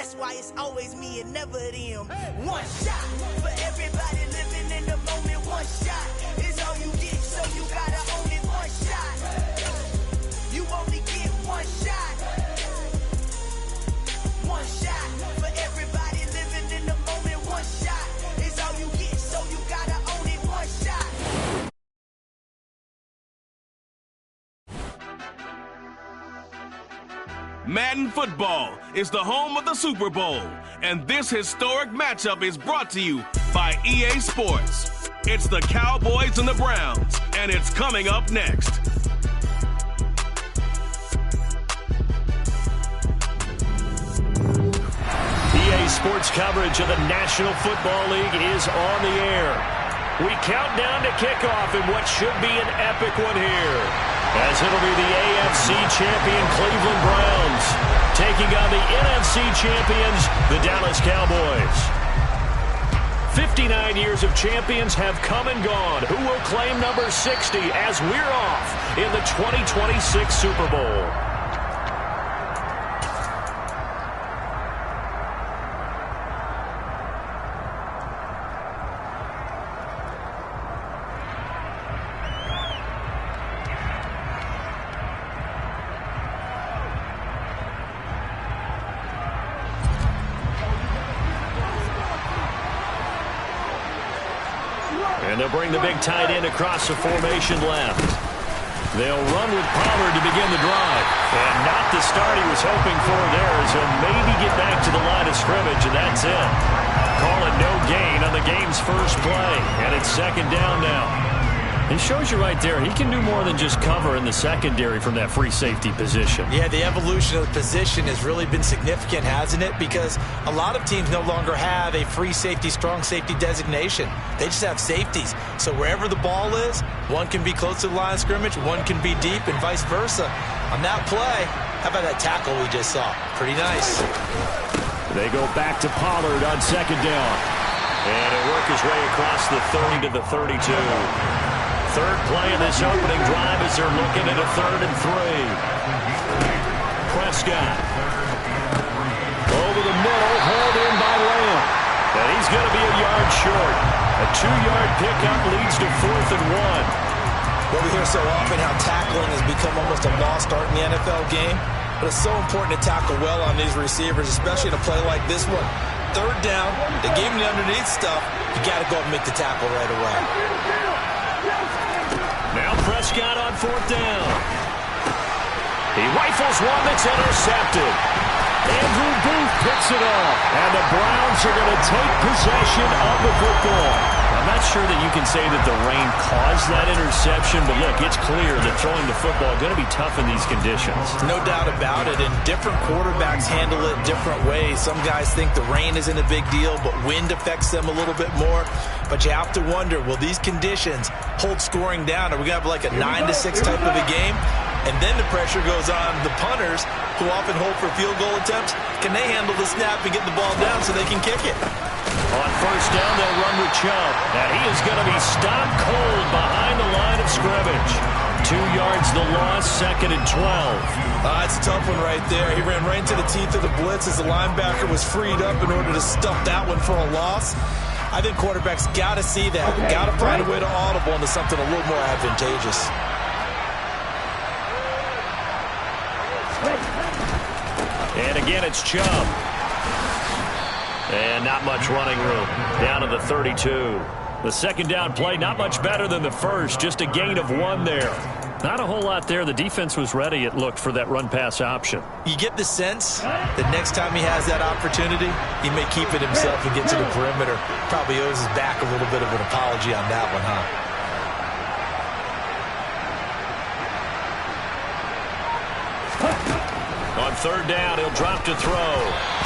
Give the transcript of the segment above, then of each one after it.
That's why it's always me and never them. One shot for everybody living in the moment. One shot is all you get, so you gotta own it. One shot. You only get one shot. One shot for everybody living in the moment. One shot is all you get, so you gotta own it. One shot. Madden Football is the home of the Super Bowl, and this historic matchup is brought to you by EA Sports. It's the Cowboys and the Browns, and it's coming up next. EA Sports coverage of the National Football League is on the air. We count down to kickoff in what should be an epic one here, as it'll be the AFC champion Cleveland Browns taking on the NFC champions, the Dallas Cowboys. 59 years of champions have come and gone. Who will claim number 60 as we're off in the 2026 Super Bowl? And they'll bring the big tight end across the formation left. They'll run with Pollard to begin the drive. And not the start he was hoping for there, as he'll maybe get back to the line of scrimmage, and that's it. Call it no gain on the game's first play. And it's second down now. It shows you right there, he can do more than just cover in the secondary from that free safety position. Yeah, the evolution of the position has really been significant, hasn't it? Because a lot of teams no longer have a free safety, strong safety designation. They just have safeties. So wherever the ball is, one can be close to the line of scrimmage, one can be deep, and vice versa. On that play, how about that tackle we just saw? Pretty nice. They go back to Pollard on second down. And he'll work his way across the 30 to the 32. Third play of this opening drive as they're looking at a 3rd and 3. Prescott. Over the middle, hauled in by Lamb. And he's going to be a yard short. A 2-yard pickup leads to 4th and 1. Well, we hear so often how tackling has become almost a lost art in the NFL game. But it's so important to tackle well on these receivers, especially in a play like this one. 3rd down, they gave him the underneath stuff. You got to go and make the tackle right away. Now Prescott on 4th down. He rifles one that's intercepted. Andrew Booth picks it off. And the Browns are going to take possession of the football. I'm not sure that you can say that the rain caused that interception, but look, it's clear that throwing the football is going to be tough in these conditions. No doubt about it, and different quarterbacks handle it different ways. Some guys think the rain isn't a big deal, but wind affects them a little bit more. But you have to wonder, will these conditions hold scoring down? Are we going to have like a 9-6 type of a game? And then the pressure goes on the punters, who often hold for field goal attempts. Can they handle the snap and get the ball down so they can kick it? On 1st down, they'll run with Chubb. And he is going to be stopped cold behind the line of scrimmage. 2 yards the loss, 2nd and 12. It's a tough one right there. He ran right into the teeth of the blitz as the linebacker was freed up in order to stuff that one for a loss. I think quarterbacks got to see that. Got to find a way to audible into something a little more advantageous. And again, it's Chubb. And not much running room. Down to the 32. The second down play, not much better than the first. Just a gain of 1 there. Not a whole lot there. The defense was ready, it looked, for that run-pass option. You get the sense that next time he has that opportunity, he may keep it himself and get to the perimeter. Probably owes his back a little bit of an apology on that one, huh? On 3rd down, he'll drop to throw.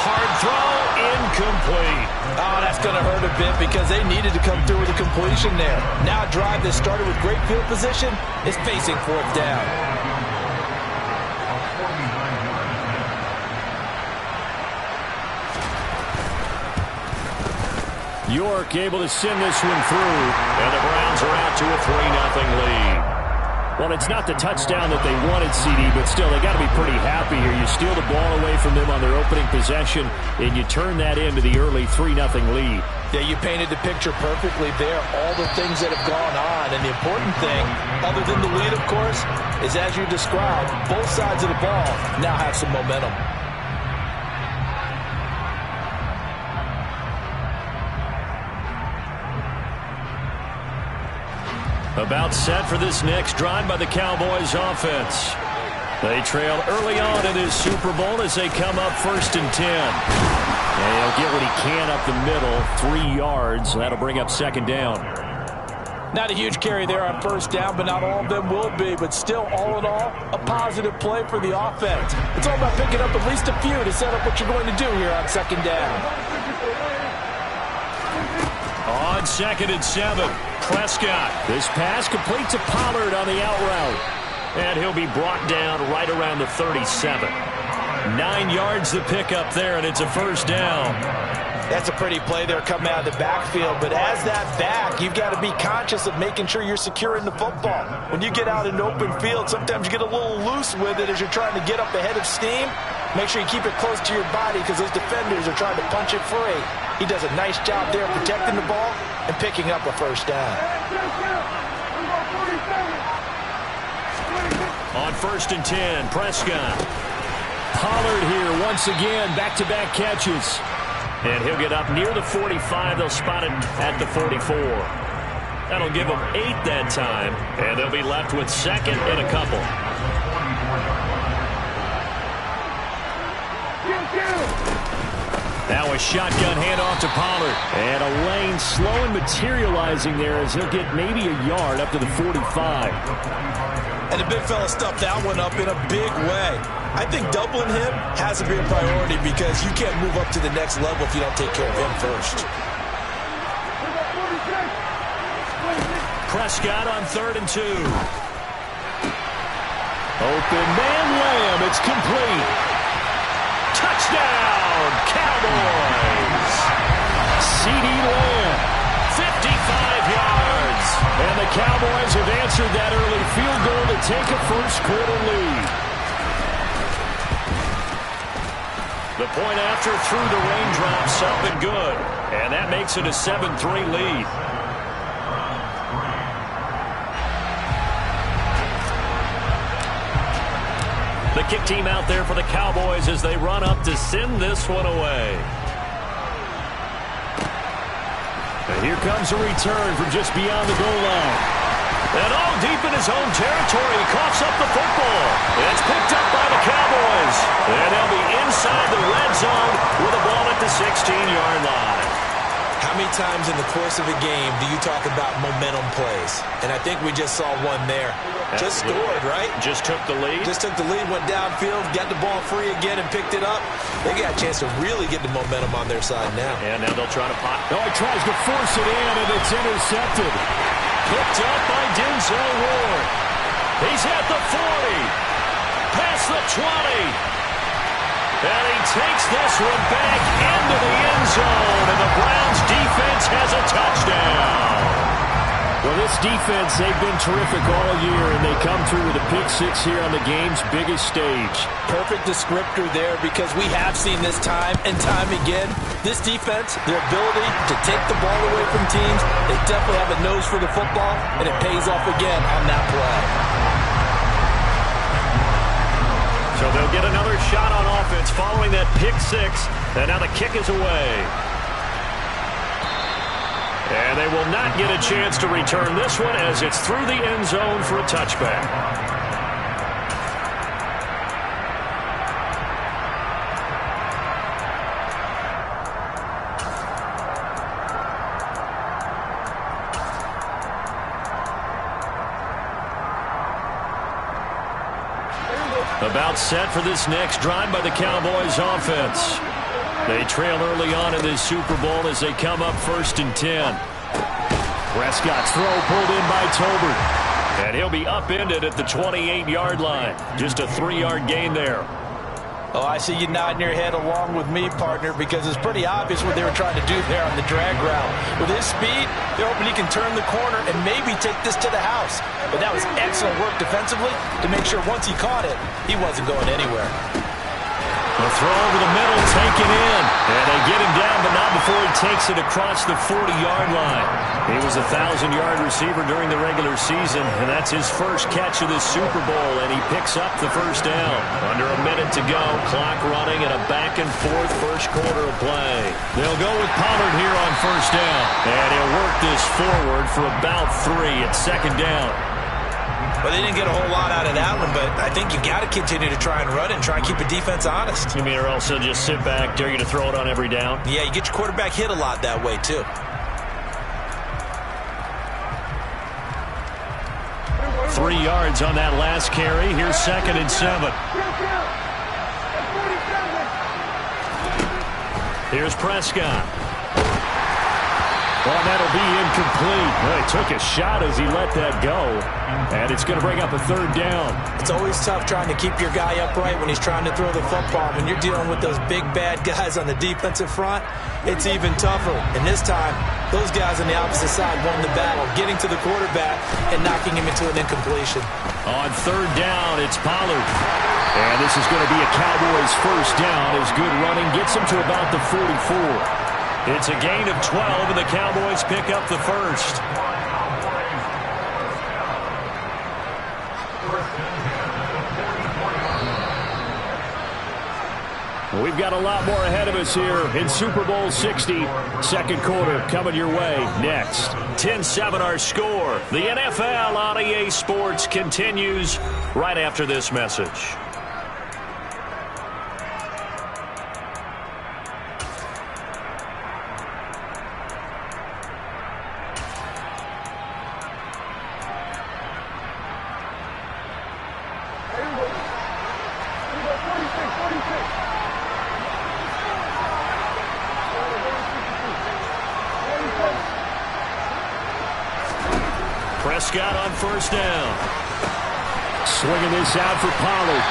Hard throw, incomplete. Oh, that's going to hurt a bit because they needed to come through with a completion there. Now a drive that started with great field position is facing 4th down. York able to send this one through. And the Browns are out to a 3-0 lead. Well, it's not the touchdown that they wanted, CD, but still, they got to be pretty happy here. You steal the ball away from them on their opening possession, and you turn that into the early 3-0 lead. Yeah, you painted the picture perfectly there, all the things that have gone on. And the important thing, other than the lead, of course, is as you described, both sides of the ball now have some momentum. About set for this next drive by the Cowboys offense. They trail early on in this Super Bowl as they come up 1st and 10. And he'll get what he can up the middle, 3 yards. That'll bring up 2nd down. Not a huge carry there on 1st down, but not all of them will be. But still, all in all, a positive play for the offense. It's all about picking up at least a few to set up what you're going to do here on 2nd down. On 2nd and 7, Prescott. This pass complete to Pollard on the out route. And he'll be brought down right around the 37. 9 yards to pick up there, and it's a 1st down. That's a pretty play there coming out of the backfield. But as that back, you've got to be conscious of making sure you're securing the football. When you get out in open field, sometimes you get a little loose with it as you're trying to get up ahead of steam. Make sure you keep it close to your body because those defenders are trying to punch it free. He does a nice job there protecting the ball and picking up a 1st down. On 1st and 10, Prescott. Pollard here once again, back-to-back catches. And he'll get up near the 45. They'll spot it at the 44. That'll give them 8 that time, and they'll be left with 2nd and a couple. Now a shotgun handoff to Pollard. And a lane slow and materializing there as he'll get maybe a yard up to the 45. And the big fella stuffed that one up in a big way. I think doubling him has to be a priority because you can't move up to the next level if you don't take care of him first. Prescott on 3rd and 2. Open man Lamb. It's complete. Touchdown, Cowboys. CeeDee Lamb, 55 yards. And the Cowboys have answered that early field goal to take a 1st quarter lead. The point after through the raindrops up and good. And that makes it a 7-3 lead. The kick team out there for the Cowboys as they run up to send this one away. And here comes a return from just beyond the goal line. And all deep in his own territory, he coughs up the football. It's picked up by the Cowboys. And they'll be inside the red zone with a ball at the 16-yard line. How many times in the course of a game do you talk about momentum plays? And I think we just saw one there. Just scored, right? Just took the lead. Just took the lead, went downfield, got the ball free again and picked it up. They got a chance to really get the momentum on their side now. And now they'll try to pot. Oh, he tries to force it in, and it's intercepted. Picked up by Denzel Ward. He's at the 40. Past the 20. And he takes this one back into the end zone, and the Browns defense has a touchdown. Well, this defense, they've been terrific all year, and they come through with a pick-6 here on the game's biggest stage. Perfect descriptor there because we have seen this time and time again. This defense, their ability to take the ball away from teams, they definitely have a nose for the football, and it pays off again on that play. So they'll get another shot on offense following that pick-6, and now the kick is away. And they will not get a chance to return this one as it's through the end zone for a touchback. About set for this next drive by the Cowboys offense. They trail early on in this Super Bowl as they come up 1st and 10. Prescott's throw pulled in by Tolbert. And he'll be upended at the 28-yard line. Just a 3-yard gain there. Oh, I see you nodding your head along with me, partner, because it's pretty obvious what they were trying to do there on the drag route. With his speed, they're hoping he can turn the corner and maybe take this to the house. But that was excellent work defensively to make sure once he caught it, he wasn't going anywhere. The throw over the middle, taken in. And they get him down, but not before he takes it across the 40-yard line. He was a 1,000-yard receiver during the regular season, and that's his first catch of this Super Bowl, and he picks up the first down. Under a minute to go, clock running, and a back-and-forth first quarter of play. They'll go with Pollard here on first down, and he'll work this forward for about 3 at second down. Well, they didn't get a whole lot out of that one, but I think you got to continue to try and run it and try and keep the defense honest. You mean, or else they'll just sit back, dare you to throw it on every down? Yeah, you get your quarterback hit a lot that way, too. Three yards on that last carry. Here's 2nd and 7. Here's Prescott. Well, that'll be incomplete. Well, he took a shot as he let that go, and it's going to bring up a 3rd down. It's always tough trying to keep your guy upright when he's trying to throw the football. When you're dealing with those big, bad guys on the defensive front, it's even tougher. And this time, those guys on the opposite side won the battle, getting to the quarterback and knocking him into an incompletion. On 3rd down, it's Pollard. And this is going to be a Cowboys first down as good running gets him to about the 44. It's a gain of 12, and the Cowboys pick up the first. We've got a lot more ahead of us here in Super Bowl 60. Second quarter coming your way next. 10-7 our score. The NFL on EA Sports continues right after this message. Prescott on first down. Swinging this out for Pollard.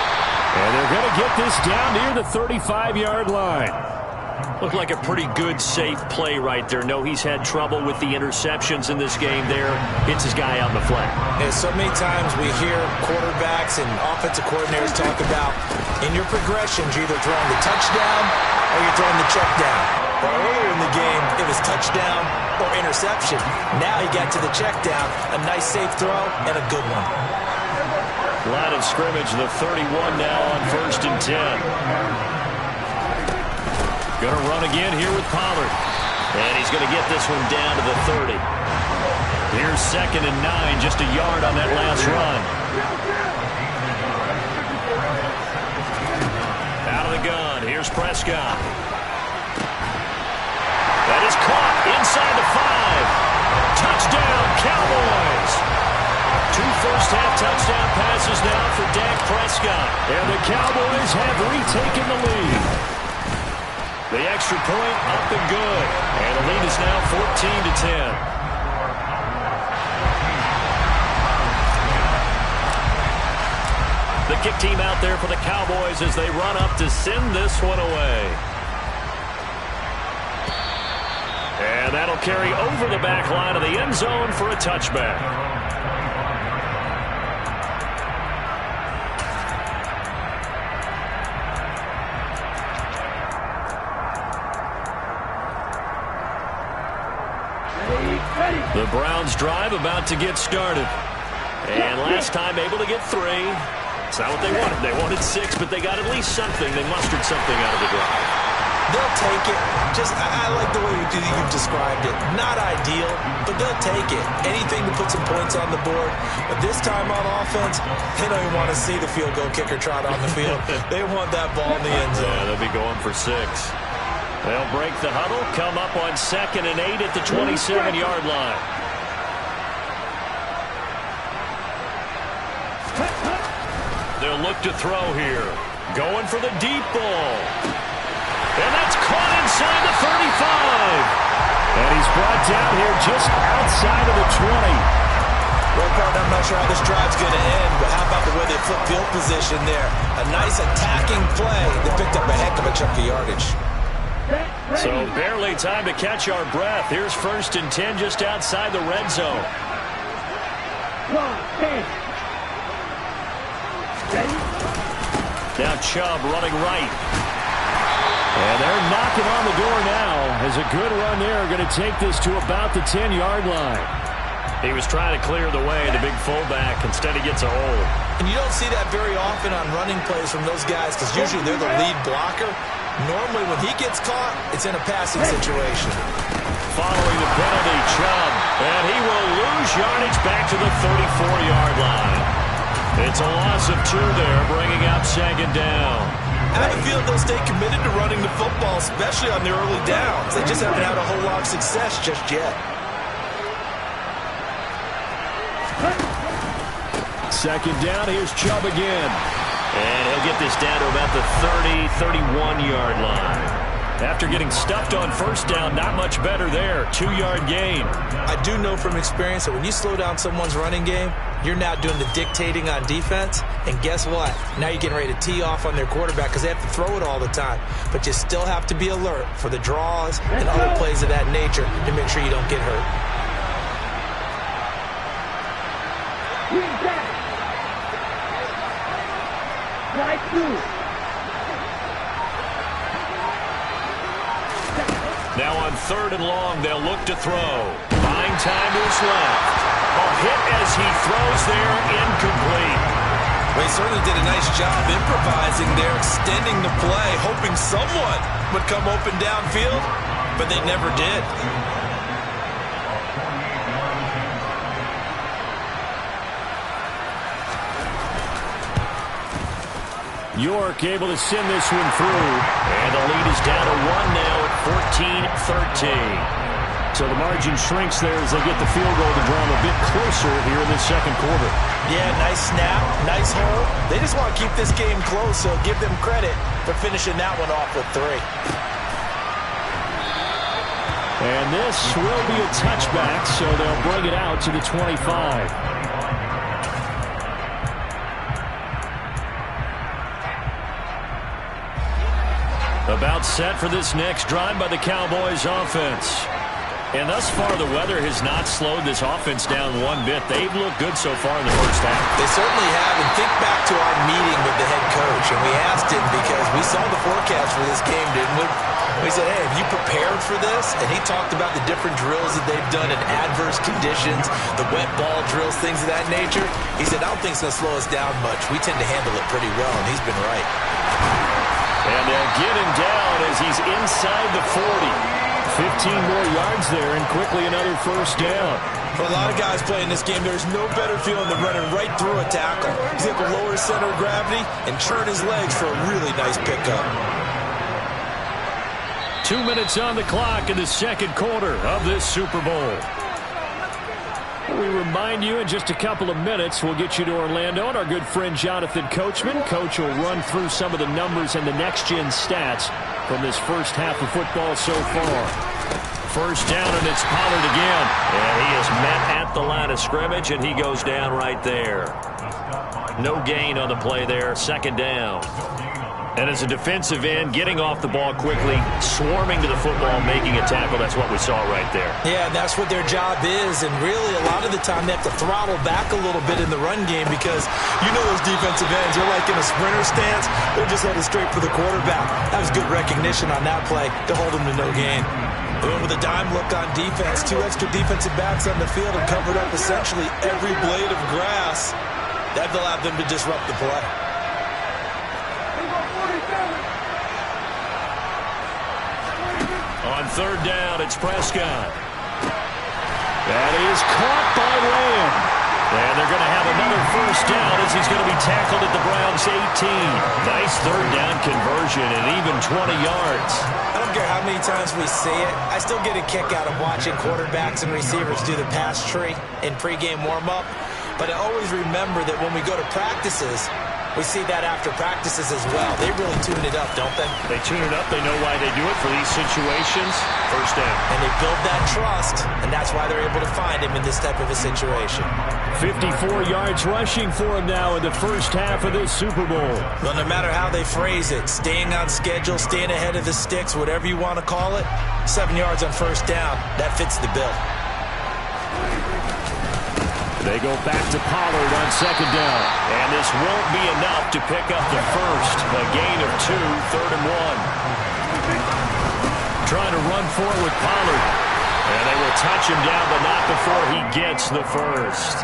And they're going to get this down near the 35-yard line. Looked like a pretty good, safe play right there. No, he's had trouble with the interceptions in this game there. Hits his guy out in the flat. And so many times we hear quarterbacks and offensive coordinators talk about in your progressions, you're either throwing the touchdown or you're throwing the check down. Well, earlier in the game, it was touchdown or interception. Now he got to the check down, a nice safe throw, and a good one. Line of scrimmage, the 31 now on 1st and 10. Going to run again here with Pollard. And he's going to get this one down to the 30. Here's 2nd and 9, just a yard on that last run. Out of the gun, here's Prescott. That is caught inside the 5. Touchdown, Cowboys. 2 first-half touchdown passes now for Dak Prescott. And the Cowboys have retaken the lead. The extra point up and good. And the lead is now 14-10. The kick team out there for the Cowboys as they run up to send this one away. And that'll carry over the back line of the end zone for a touchback. The Browns drive about to get started. And last time able to get 3. It's not what they wanted. They wanted 6, but they got at least something. They mustered something out of the drive. They'll take it. I like the way you've described it. Not ideal, but they'll take it. Anything to put some points on the board. But this time on offense, they don't even want to see the field goal kicker trot on the field. They want that ball in the end zone. Yeah, they'll be going for 6. They'll break the huddle, come up on 2nd and 8 at the 27-yard line. They'll look to throw here. Going for the deep ball. And that's caught inside the 35. And he's brought down here just outside of the 20. Well, partner, I'm not sure how this drive's going to end, but how about the way they flip field position there? A nice attacking play that picked up a heck of a chunk of yardage. So barely time to catch our breath. Here's 1st and 10 just outside the red zone. Now Chubb running right. And they're knocking on the door now as a good run there going to take this to about the 10-yard line. He was trying to clear the way, the big fullback. Instead, he gets a hole. And you don't see that very often on running plays from those guys because usually they're the lead blocker. Normally, when he gets caught, it's in a passing situation. Following the penalty, Chubb. And he will lose yardage back to the 34-yard line. It's a loss of 2 there, bringing up 2nd down. I have a feeling they'll stay committed to running the football, especially on the early downs. They just haven't had a whole lot of success just yet. 2nd down, here's Chubb again. And he'll get this down to about the 31-yard line. After getting stuffed on 1st down, not much better there. 2-yard gain. I do know from experience that when you slow down someone's running game, you're now doing the dictating on defense. And guess what? Now you're getting ready to tee off on their quarterback because they have to throw it all the time. But you still have to be alert for the draws and other plays of that nature to make sure you don't get hurt. Now on 3rd and long, they'll look to throw. Buying time to his left. A hit as he throws there, incomplete. Well, he certainly did a nice job improvising there, extending the play, hoping someone would come open downfield, but they never did. York able to send this one through. And the lead is down to 1 now at 14-13. So the margin shrinks there as they get the field goal to draw them a bit closer here in the 2nd quarter. Yeah, nice snap, nice hole. They just want to keep this game close, so give them credit for finishing that one off with 3. And this will be a touchback, so they'll bring it out to the 25. About set for this next drive by the Cowboys offense. And thus far, the weather has not slowed this offense down one bit. They've looked good so far in the 1st half. They certainly have. And think back to our meeting with the head coach. And we asked him because we saw the forecast for this game, didn't we? We said, hey, have you prepared for this? And he talked about the different drills that they've done in adverse conditions, the wet ball drills, things of that nature. He said, I don't think it's going to slow us down much. We tend to handle it pretty well, and he's been right. And they'll get him down as he's inside the 40. 15 more yards there and quickly another 1st down. For a lot of guys playing this game, there's no better feeling than running right through a tackle. He's able to lower his center of gravity and churn his legs for a really nice pickup. 2 minutes on the clock in the 2nd quarter of this Super Bowl. We remind you in just a couple of minutes we'll get you to Orlando and our good friend Jonathan Coachman. Coach will run through some of the numbers and the next-gen stats from this 1st half of football so far. 1st down, and it's Pollard again. And he is met at the line of scrimmage, and he goes down right there. No gain on the play there. 2nd down. And as a defensive end, getting off the ball quickly, swarming to the football, making a tackle, that's what we saw right there. Yeah, that's what their job is. And really, a lot of the time, they have to throttle back a little bit in the run game because you know those defensive ends, they're like in a sprinter stance. They're just headed straight for the quarterback. That was good recognition on that play to hold them to no gain. They went with a dime look on defense. 2 extra defensive backs on the field and covered up essentially every blade of grass. That allowed them to disrupt the play. On 3rd down, it's Prescott. That is caught by Lamb. And they're going to have another 1st down as he's going to be tackled at the Browns' 18. Nice 3rd down conversion and even 20 yards. I don't care how many times we see it. I still get a kick out of watching quarterbacks and receivers do the pass tree in pregame warm-up. But I always remember that when we go to practices, We see that after practices as well. They really tune it up, don't they? They tune it up. They know why they do it for these situations. First down. And they build that trust, and that's why they're able to find him in this type of a situation. 54 yards rushing for him now in the first half of this Super Bowl. Well, no matter how they phrase it, staying on schedule, staying ahead of the sticks, whatever you want to call it, 7 yards on first down, that fits the bill. They go back to Pollard on second down. And this won't be enough to pick up the first. A gain of 2, 3rd and 1. Trying to run forward with Pollard. And they will touch him down, but not before he gets the first.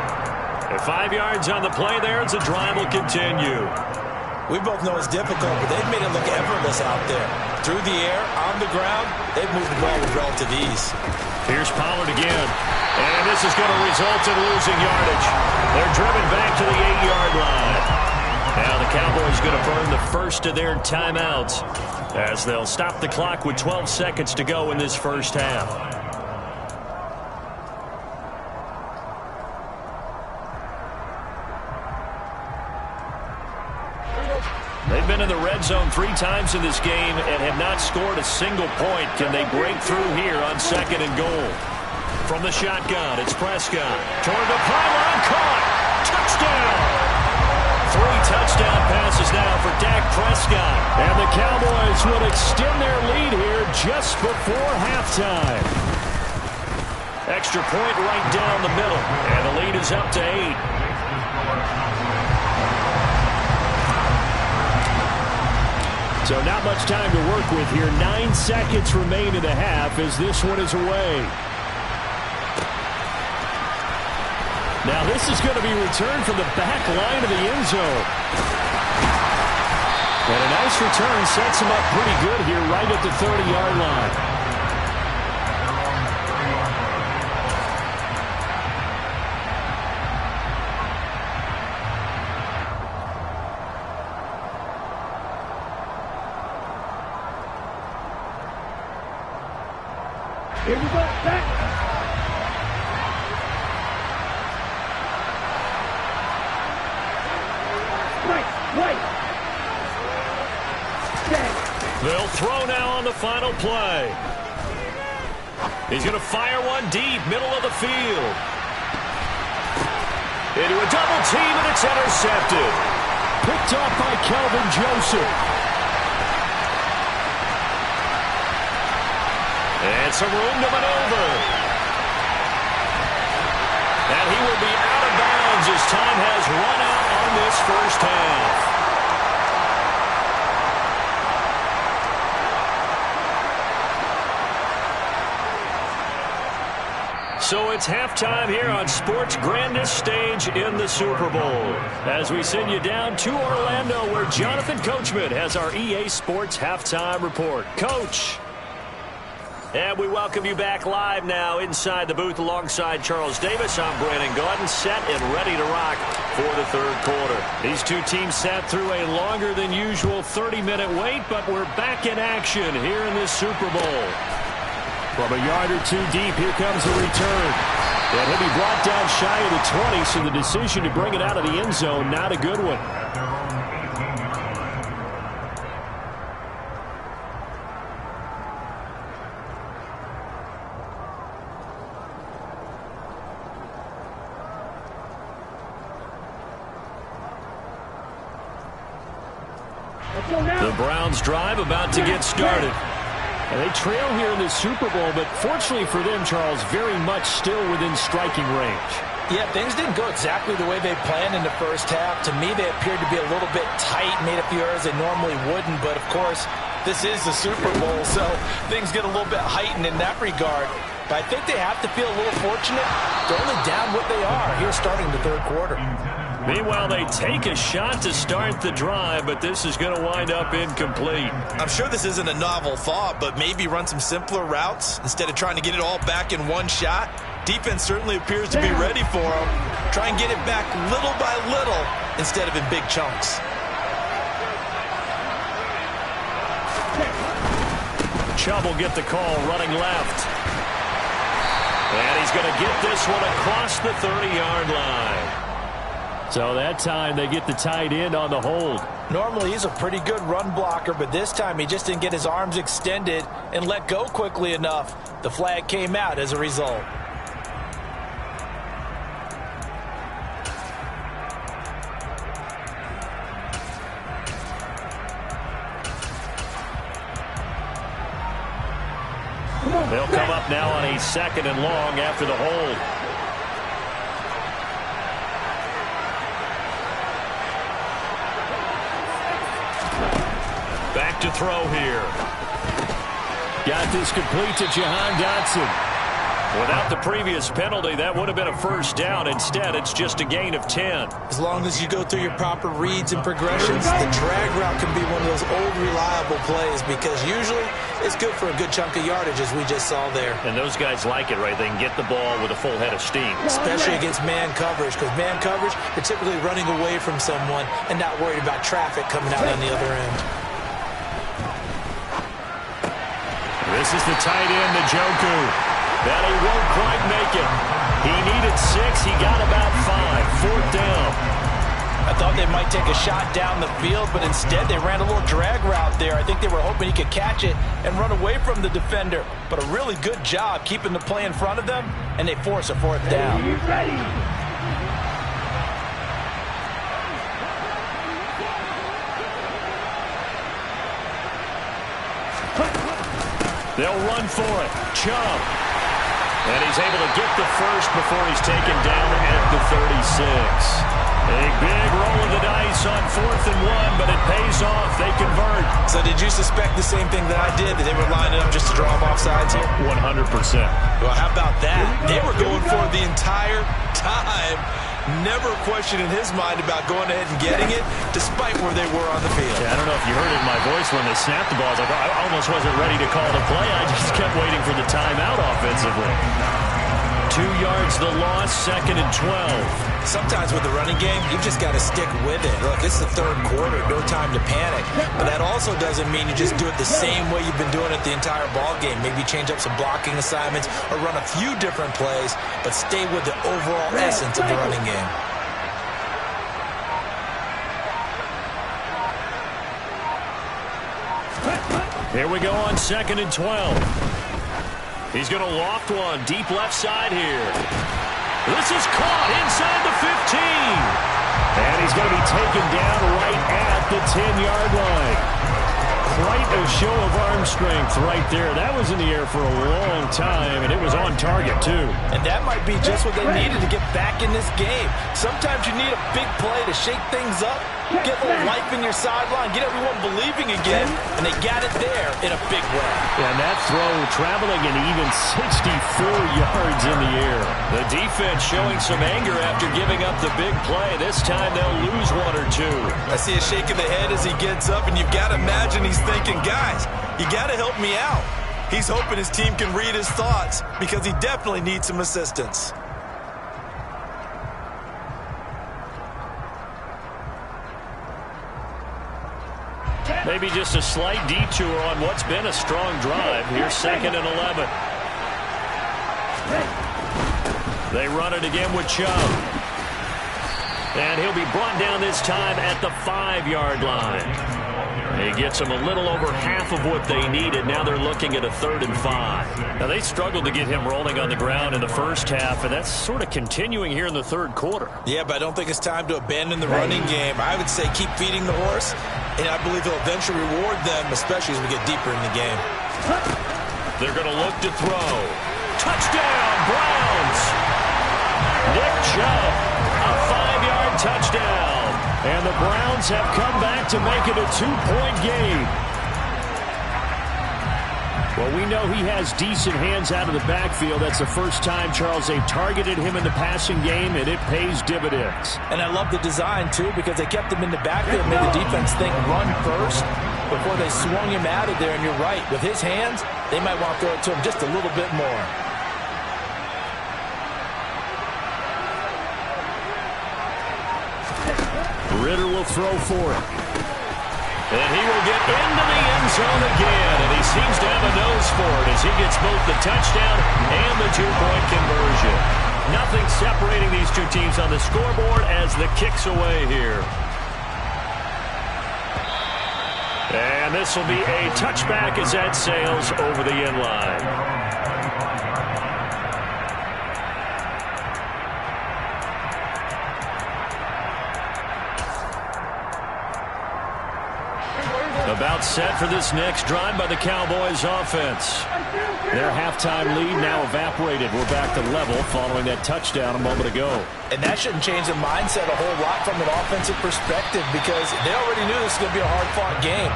And 5 yards on the play there as the drive will continue. We both know it's difficult, but they've made it look effortless out there. Through the air, on the ground, they've moved the ball with relative ease. Here's Pollard again. And this is going to result in losing yardage. They're driven back to the 8-yard line. Now the Cowboys going to burn the first of their timeouts as they'll stop the clock with 12 seconds to go in this first half. They've been in the red zone 3 times in this game and have not scored a single point. Can they break through here on 2nd and goal? From the shotgun, it's Prescott. Toward the pylon, caught. Touchdown! 3 touchdown passes now for Dak Prescott. And the Cowboys will extend their lead here just before halftime. Extra point right down the middle. And the lead is up to 8. So not much time to work with here. 9 seconds remain in the half as this one is away. Now this is going to be returned from the back line of the end zone. And a nice return sets him up pretty good here right at the 30-yard line. Here we go, back. They'll throw now on the final play. He's going to fire one deep, middle of the field. Into a double team, and it's intercepted. Picked off by Kelvin Joseph. And some room to maneuver. And he will be out of bounds as time has run out on this first half. So it's halftime here on sports' grandest stage in the Super Bowl. As we send you down to Orlando, where Jonathan Coachman has our EA Sports Halftime Report. Coach. And we welcome you back live now inside the booth alongside Charles Davis. I'm Brandon Gaudin, set and ready to rock for the third quarter. These two teams sat through a longer than usual 30-minute wait, but we're back in action here in this Super Bowl. From a yard or 2 deep, here comes a return. And he'll be brought down shy of the 20, so the decision to bring it out of the end zone, not a good one. The Browns drive about to get started. And they trail here in the Super Bowl, but fortunately for them, Charles, very much still within striking range. Yeah, things didn't go exactly the way they planned in the first half. To me, they appeared to be a little bit tight, made a few errors they normally wouldn't. But, of course, this is the Super Bowl, so things get a little bit heightened in that regard. But I think they have to feel a little fortunate. They're only down what they are here starting the third quarter. Meanwhile, they take a shot to start the drive, but this is going to wind up incomplete. I'm sure this isn't a novel thought, but maybe run some simpler routes instead of trying to get it all back in one shot. Defense certainly appears to be ready for them. Try and get it back little by little instead of in big chunks. Chubb will get the call running left. And he's going to get this one across the 30-yard line. So that time they get the tight end on the hold. Normally he's a pretty good run blocker, but this time he just didn't get his arms extended and let go quickly enough. The flag came out as a result. They'll come up now on a 2nd and long after the hold. Back to throw here. Got this complete to Jahan Dotson. Without the previous penalty, that would have been a first down. Instead, it's just a gain of 10. As long as you go through your proper reads and progressions, the drag route can be one of those old reliable plays because usually it's good for a good chunk of yardage, as we just saw there. And those guys like it, right? They can get the ball with a full head of steam. Especially against man coverage, because man coverage, you're typically running away from someone and not worried about traffic coming out on the other end. This is the tight end, Njoku. That he won't quite make it. He needed 6. He got about 5. 4th down. I thought they might take a shot down the field, but instead they ran a little drag route there. I think they were hoping he could catch it and run away from the defender. But a really good job keeping the play in front of them, and they force a 4th down. They'll run for it. Chubb. And he's able to get the first before he's taken down at the 36. A big roll of the dice on 4th and 1, but it pays off. They convert. So did you suspect the same thing that I did, that they were lining up just to draw off sides here? 100%. Well, how about that? They were going for it the entire time. Never a question in his mind about going ahead and getting it, despite where they were on the field. Yeah, I don't know if you heard it in my voice when they snapped the ball. I was like, I almost wasn't ready to call the play. I just kept waiting for the timeout offensively. 2 yards the loss, 2nd and 12. Sometimes with the running game, you've just got to stick with it. Look, it's the 3rd quarter, no time to panic. But that also doesn't mean you just do it the same way you've been doing it the entire ball game. Maybe change up some blocking assignments or run a few different plays, but stay with the overall essence of the running game. Here we go on 2nd and 12. He's going to loft one deep left side here. This is caught inside the 15. And he's going to be taken down right at the 10-yard line. Quite a show of arm strength right there. That was in the air for a long time, and it was on target, too. And that might be just what they needed to get back in this game. Sometimes you need a big play to shake things up, get a little life in your sideline, get everyone believing again, and they got it there in a big way. And that throw traveling an even 64 yards in the air. The defense showing some anger after giving up the big play. This time they'll lose 1 or 2. I see a shake of the head as he gets up, and you've got to imagine he's thinking, guys, you got to help me out. He's hoping his team can read his thoughts because he definitely needs some assistance. Maybe just a slight detour on what's been a strong drive. Here's 2nd and 11. They run it again with Chubb. And he'll be brought down this time at the 5-yard line. He gets them a little over half of what they needed. Now they're looking at a 3rd and 5. Now they struggled to get him rolling on the ground in the first half, and that's sort of continuing here in the 3rd quarter. Yeah, but I don't think it's time to abandon the running game. I would say keep feeding the horse, and I believe he'll eventually reward them, especially as we get deeper in the game. They're going to look to throw. Touchdown, Browns! Nick Chubb, a 5-yard touchdown. And the Browns have come back to make it a 2-point game. Well, we know he has decent hands out of the backfield. That's the first time, Charles, they've targeted him in the passing game, and it pays dividends. And I love the design, too, because they kept him in the backfield, made the defense think run first before they swung him out of there. And you're right, with his hands, they might want to throw it to him just a little bit more. Ritter will throw for it. And he will get into the end zone again. And he seems to have a nose for it as he gets both the touchdown and the 2-point conversion. Nothing separating these two teams on the scoreboard as the kick's away here. And this will be a touchback as that sails over the end line. About set for this next drive by the Cowboys offense. Their halftime lead now evaporated. We're back to level following that touchdown a moment ago. And that shouldn't change the mindset a whole lot from an offensive perspective because they already knew this was going to be a hard-fought game.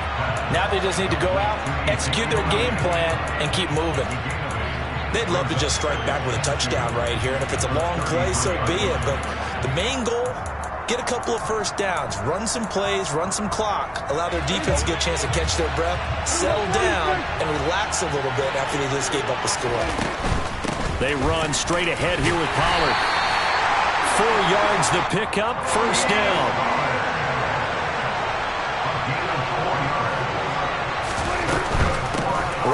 Now they just need to go out, execute their game plan, and keep moving. They'd love to just strike back with a touchdown right here, and if it's a long play, so be it. But the main goal, get a couple of first downs, run some plays, run some clock, allow their defense to get a chance to catch their breath, settle down, and relax a little bit after they just gave up a score. They run straight ahead here with Pollard. 4 yards the pickup, first down.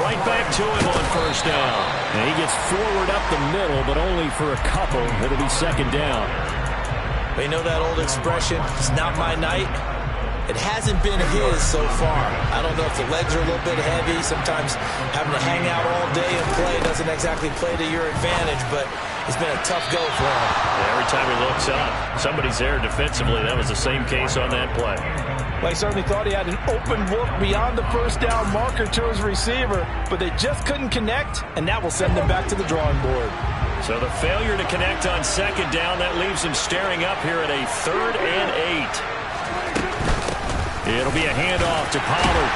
Right back to him on first down. And he gets forward up the middle, but only for a couple. It'll be second down. You know that old expression, it's not my night? It hasn't been his so far. I don't know if the legs are a little bit heavy. Sometimes having to hang out all day and play doesn't exactly play to your advantage, but it's been a tough go for him. Yeah, every time he looks up, somebody's there defensively. That was the same case on that play. Well, he certainly thought he had an open look beyond the first down marker to his receiver, but they just couldn't connect, and that will send them back to the drawing board. So the failure to connect on second down, that leaves him staring up here at a 3rd and 8. It'll be a handoff to Pollard.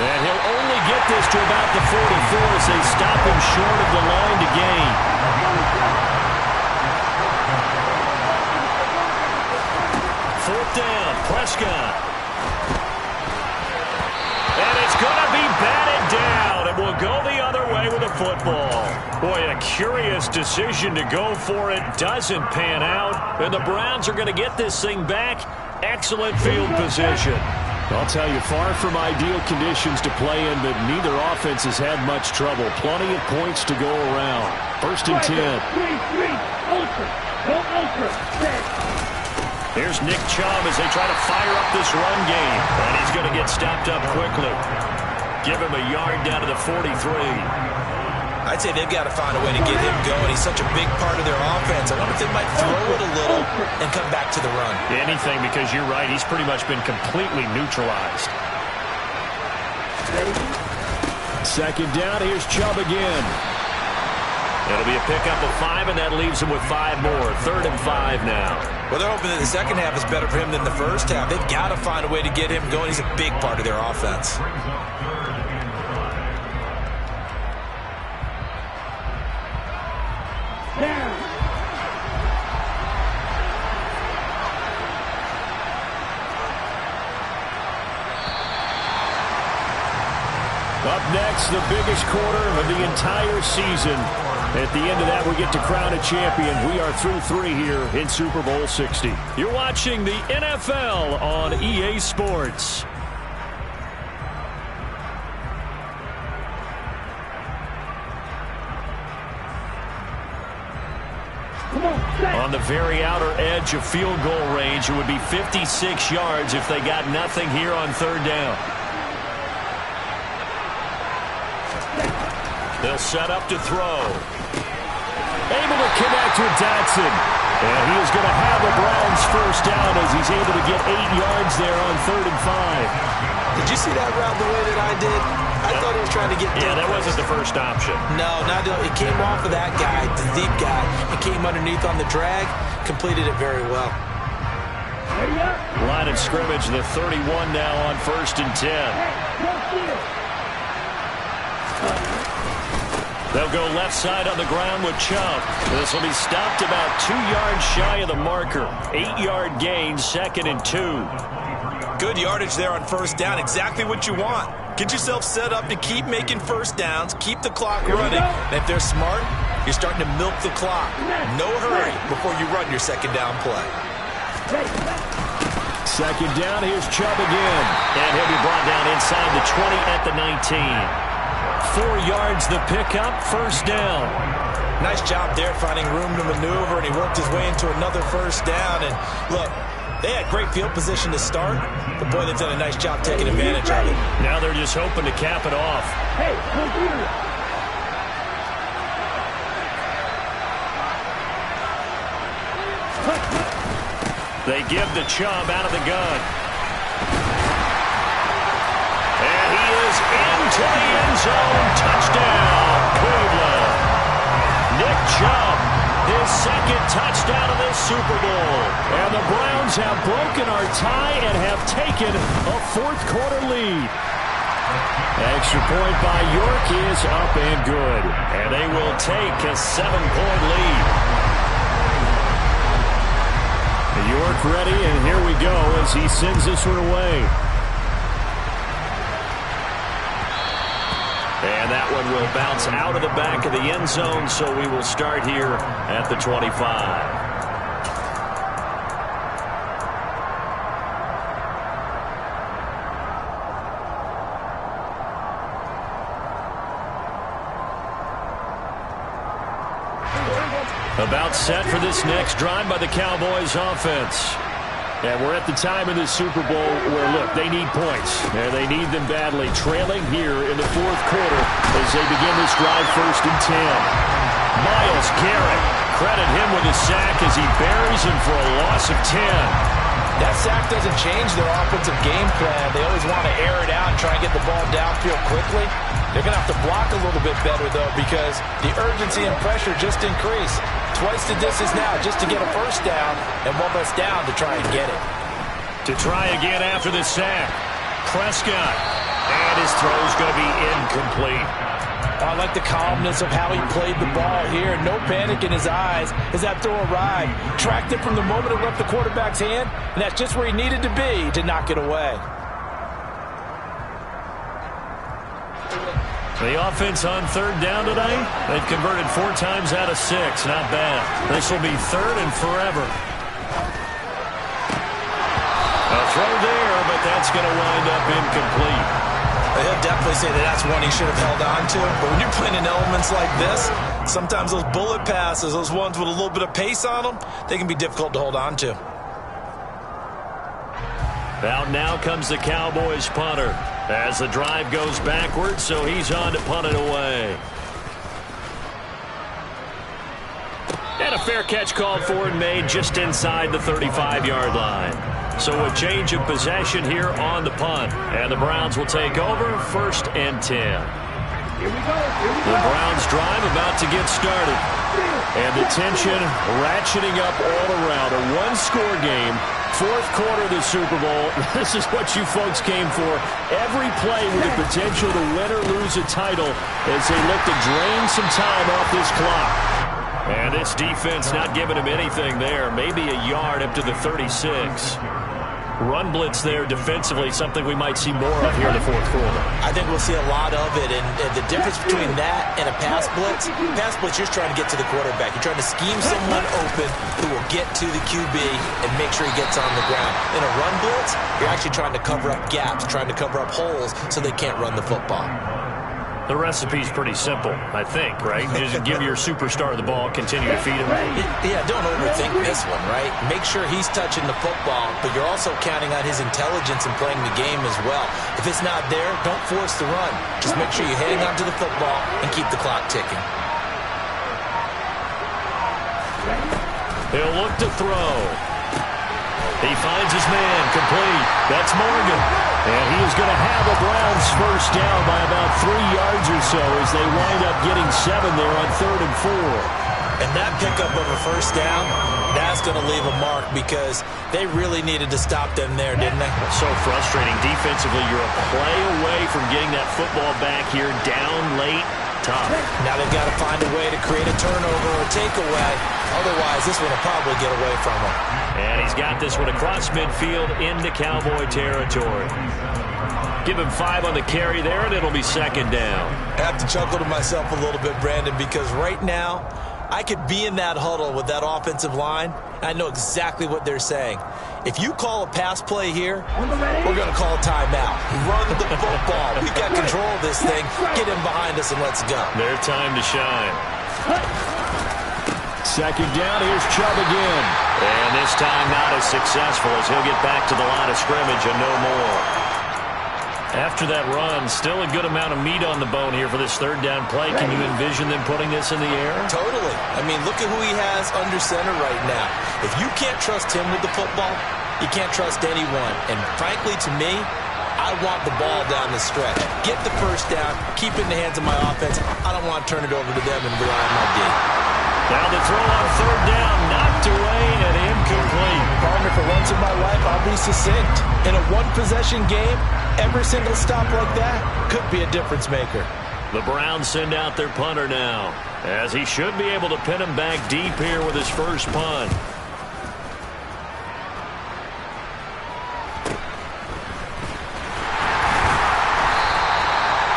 And he'll only get this to about the 44 as they stop him short of the line to gain. Fourth down, Prescott. And it's going to be batted down, and we'll go the other way with the football. Boy, a curious decision to go for it. Doesn't pan out, and the Browns are going to get this thing back. Excellent field position. I'll tell you, far from ideal conditions to play in, but neither offense has had much trouble. Plenty of points to go around. 1st and 10. Here's Nick Chubb as they try to fire up this run game. And he's going to get stopped up quickly. Give him a yard down to the 43. I'd say they've got to find a way to get him going. He's such a big part of their offense. I wonder if they might throw it a little and come back to the run. Anything, because you're right. He's pretty much been completely neutralized. Second down. Here's Chubb again. It'll be a pickup of 5, and that leaves him with 5 more. 3rd and 5 now. Well, they're hoping that the second half is better for him than the first half. They've got to find a way to get him going. He's a big part of their offense. Up next, the biggest quarter of the entire season. At the end of that, we get to crown a champion. We are through 3 here in Super Bowl 60. You're watching the NFL on EA Sports. On the very outer edge of field goal range, it would be 56 yards if they got nothing here on 3rd down. They'll set up to throw. Able to connect with Dotson. And he is going to have the Browns first down as he's able to get 8 yards there on 3rd and 5. Did you see that route the way that I did? I thought he was trying to get deep. Yeah, that wasn't the first option. No, it came off of that guy, the deep guy. It came underneath on the drag, completed it very well. Line of scrimmage, the 31 now on 1st and 10. They'll go left side on the ground with Chubb. This will be stopped about 2 yards shy of the marker. 8-yard gain, 2nd and 2. Good yardage there on first down. Exactly what you want. Get yourself set up to keep making first downs, keep the clock running. And if they're smart, you're starting to milk the clock. No hurry before you run your second down play. Second down, here's Chubb again. And he'll be brought down inside the 20 at the 19. 4 yards the pickup, first down. Nice job there finding room to maneuver, and he worked his way into another first down. And look, they had great field position to start, but boy, they've done a nice job taking advantage of it. Now they're just hoping to cap it off. They give the Chubb out of the gun. And he is into the end zone. Touchdown, Cleveland. Nick Chubb, his second touchdown of this Super Bowl. And the Browns have broken our tie and have taken a fourth-quarter lead. Extra point by York is up and good. And they will take a 7-point lead. York ready, and here we go as he sends this one away. And that one will bounce out of the back of the end zone, so we will start here at the 25. About set for this next drive by the Cowboys offense. And we're at the time in the Super Bowl where, look, they need points. And they need them badly. Trailing here in the fourth quarter as they begin this drive 1st and 10. Myles Garrett, credit him with a sack as he buries him for a loss of 10. That sack doesn't change their offensive game plan. They always want to air it out and try and get the ball downfield quickly. They're going to have to block a little bit better, though, because the urgency and pressure just increase. Twice the distance now just to get a first down, and one less down to try and get it. To try again after the sack. Prescott. And his throw's going to be incomplete. I like the calmness of how he played the ball here. No panic in his eyes as that throw arrived. Tracked it from the moment it left the quarterback's hand, and that's just where he needed to be to knock it away. The offense on 3rd down today, they've converted 4 times out of 6. Not bad. This will be 3rd and forever. A throw there, but that's going to wind up incomplete. He'll definitely say that that's one he should have held on to. But when you're playing in elements like this, sometimes those bullet passes, those ones with a little bit of pace on them, they can be difficult to hold on to. Out now comes the Cowboys punter as the drive goes backwards, so he's on to punt it away. And a fair catch called for and made just inside the 35-yard line. So a change of possession here on the punt. And the Browns will take over 1st and 10. Here we go. The Browns drive about to get started. And the tension ratcheting up all around. A one-score game. 4th quarter of the Super Bowl. This is what you folks came for. Every play with the potential to win or lose a title as they look to drain some time off this clock. And this defense not giving him anything there. Maybe a yard up to the 36. Run blitz there defensively, something we might see more of here in the 4th quarter. I think we'll see a lot of it, and the difference between that and a pass blitz, you're just trying to get to the quarterback. You're trying to scheme someone open who will get to the QB and make sure he gets on the ground. In a run blitz, you're actually trying to cover up gaps, trying to cover up holes so they can't run the football. The recipe's pretty simple, I think, right? Just give your superstar the ball, continue to feed him. Yeah, don't overthink this one, right? Make sure he's touching the football, but you're also counting on his intelligence in playing the game as well. If it's not there, don't force the run. Just make sure you hang on to the football and keep the clock ticking. He'll look to throw. He finds his man, complete. That's Morgan. And he is going to have a Browns first down by about 3 yards or so as they wind up getting 7 there on 3rd and 4. And that pickup of a first down, that's going to leave a mark because they really needed to stop them there, didn't they? So frustrating. Defensively, you're a play away from getting that football back here down late. Tough. Now they've got to find a way to create a turnover or takeaway. Otherwise, this one will probably get away from them. And he's got this one across midfield into Cowboy territory. Give him 5 on the carry there, and it'll be 2nd down. I have to chuckle to myself a little bit, Brandon, because right now, I could be in that huddle with that offensive line. I know exactly what they're saying. If you call a pass play here, we're going to call a timeout. Run the football. We've got control of this thing. Get him behind us and let's go. Their time to shine. Second down, here's Chubb again. And this time not as successful as he'll get back to the line of scrimmage and no more. After that run, still a good amount of meat on the bone here for this third down play. Can you envision them putting this in the air? Totally. I mean, look at who he has under center right now. If you can't trust him with the football, you can't trust anyone. And frankly, to me, I want the ball down the stretch. Get the first down, keep it in the hands of my offense. I don't want to turn it over to them and rely on my D. Now the throw on third down, knocked away and incomplete. Partner, for once in my life, I'll be succinct. In a one-possession game, every single stop like that could be a difference maker. The Browns send out their punter now, as he should be able to pin him back deep here with his first punt.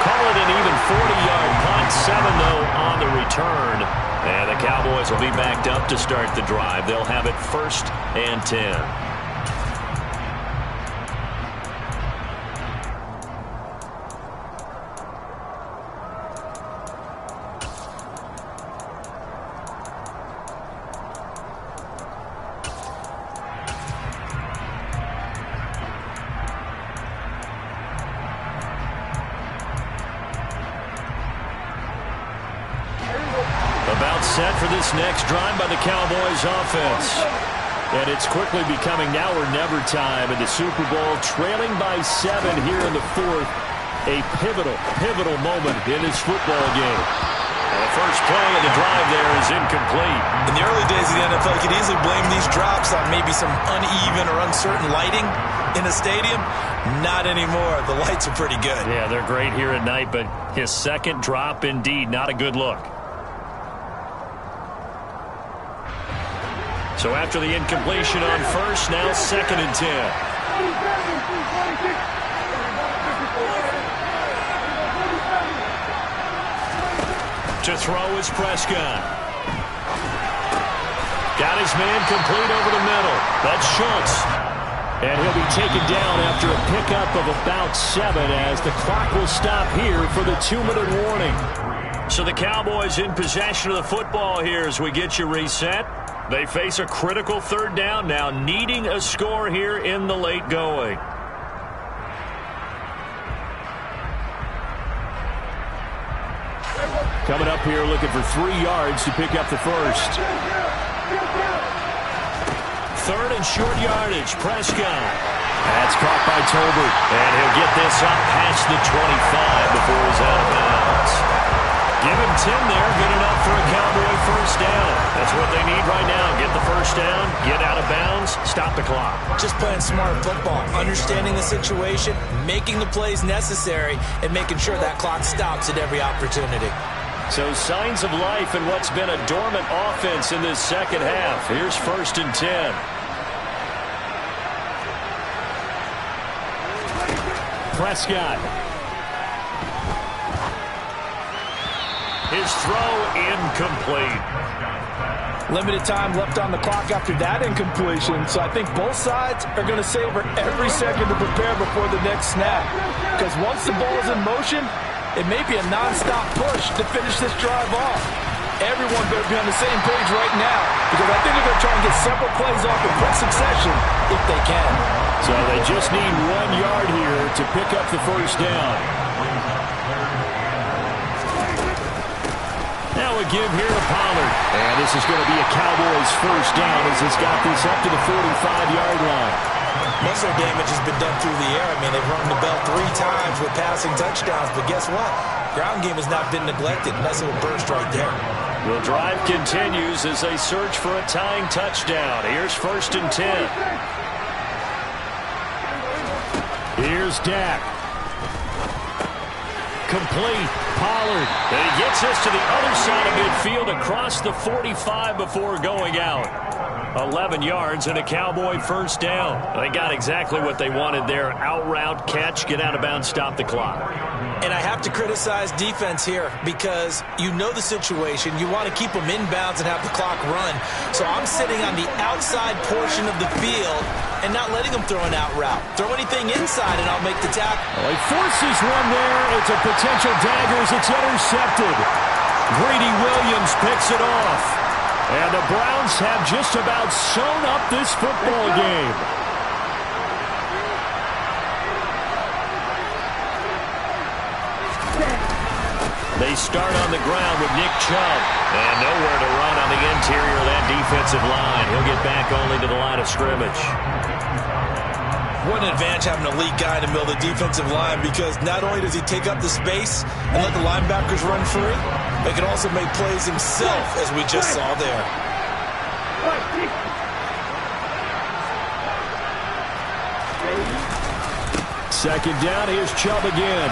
Call it an even 40-yard punt, 7 though on the return. And the Cowboys will be backed up to start the drive. They'll have it 1st and 10. About set for this next drive by the Cowboys offense. And it's quickly becoming now or never time in the Super Bowl, trailing by 7 here in the 4th. A pivotal moment in this football game. And the first play of the drive there is incomplete. In the early days of the NFL, you could easily blame these drops on maybe some uneven or uncertain lighting in a stadium. Not anymore. The lights are pretty good. Yeah, they're great here at night, but his second drop, indeed, not a good look. So after the incompletion on first, now 2nd and 10. To throw is Prescott. Got his man complete over the middle. That's Schultz. And he'll be taken down after a pickup of about 7 as the clock will stop here for the 2-minute warning. So the Cowboys in possession of the football here as we get you reset. They face a critical third down now, needing a score here in the late going. Coming up here looking for 3 yards to pick up the first. 3rd and short yardage, Prescott. That's caught by Tolbert. And he'll get this up past the 25 before he's out of bounds. Give him 10 there, good enough for a Cowboy first down. That's what they need right now. Get the first down, get out of bounds, stop the clock. Just playing smart football, understanding the situation, making the plays necessary, and making sure that clock stops at every opportunity. So signs of life in what's been a dormant offense in this second half. Here's 1st and 10. Prescott. His throw incomplete. Limited time left on the clock after that incompletion, so I think both sides are going to savor every second to prepare before the next snap. Because once the ball is in motion, it may be a non-stop push to finish this drive off. Everyone better be on the same page right now, because I think they're going to try and get several plays off in quick succession if they can. So they just need 1 yard here to pick up the first down. Now a give here to Pollard. And this is going to be a Cowboys first down as he's got this up to the 45-yard line. Most of their damage has been done through the air. I mean, they've rung the bell 3 times with passing touchdowns, but guess what? Ground game has not been neglected, and that's a little burst right there. The drive continues as they search for a tying touchdown. Here's 1st and 10. Here's Dak. Complete. Pollard. And he gets this to the other side of midfield across the 45 before going out. 11 yards and a Cowboy first down. They got exactly what they wanted there. Out route, catch, get out of bounds, stop the clock. And I have to criticize defense here because you know the situation. You want to keep them inbounds and have the clock run. So I'm sitting on the outside portion of the field and not letting them throw an out route. Throw anything inside and I'll make the tackle. Well, he forces one there. It's a potential dagger as it's intercepted. Greedy Williams picks it off. And the Browns have just about sewn up this football game. They start on the ground with Nick Chubb. And nowhere to run on the interior of that defensive line. He'll get back only to the line of scrimmage. What an advantage having an elite guy in the middle of the defensive line, because not only does he take up the space and let the linebackers run free, but he can also make plays himself, as we just saw there. Second down, here's Chubb again.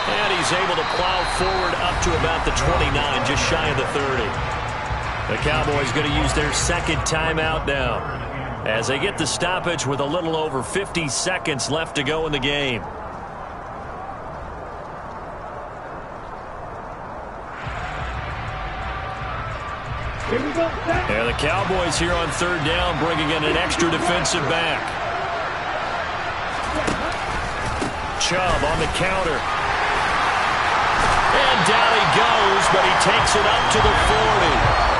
And he's able to plow forward up to about the 29, just shy of the 30. The Cowboys going to use their second timeout now, as they get the stoppage with a little over 50 seconds left to go in the game. And the Cowboys here on third down, bringing in an extra defensive back. Chubb on the counter. And down he goes, but he takes it up to the 40.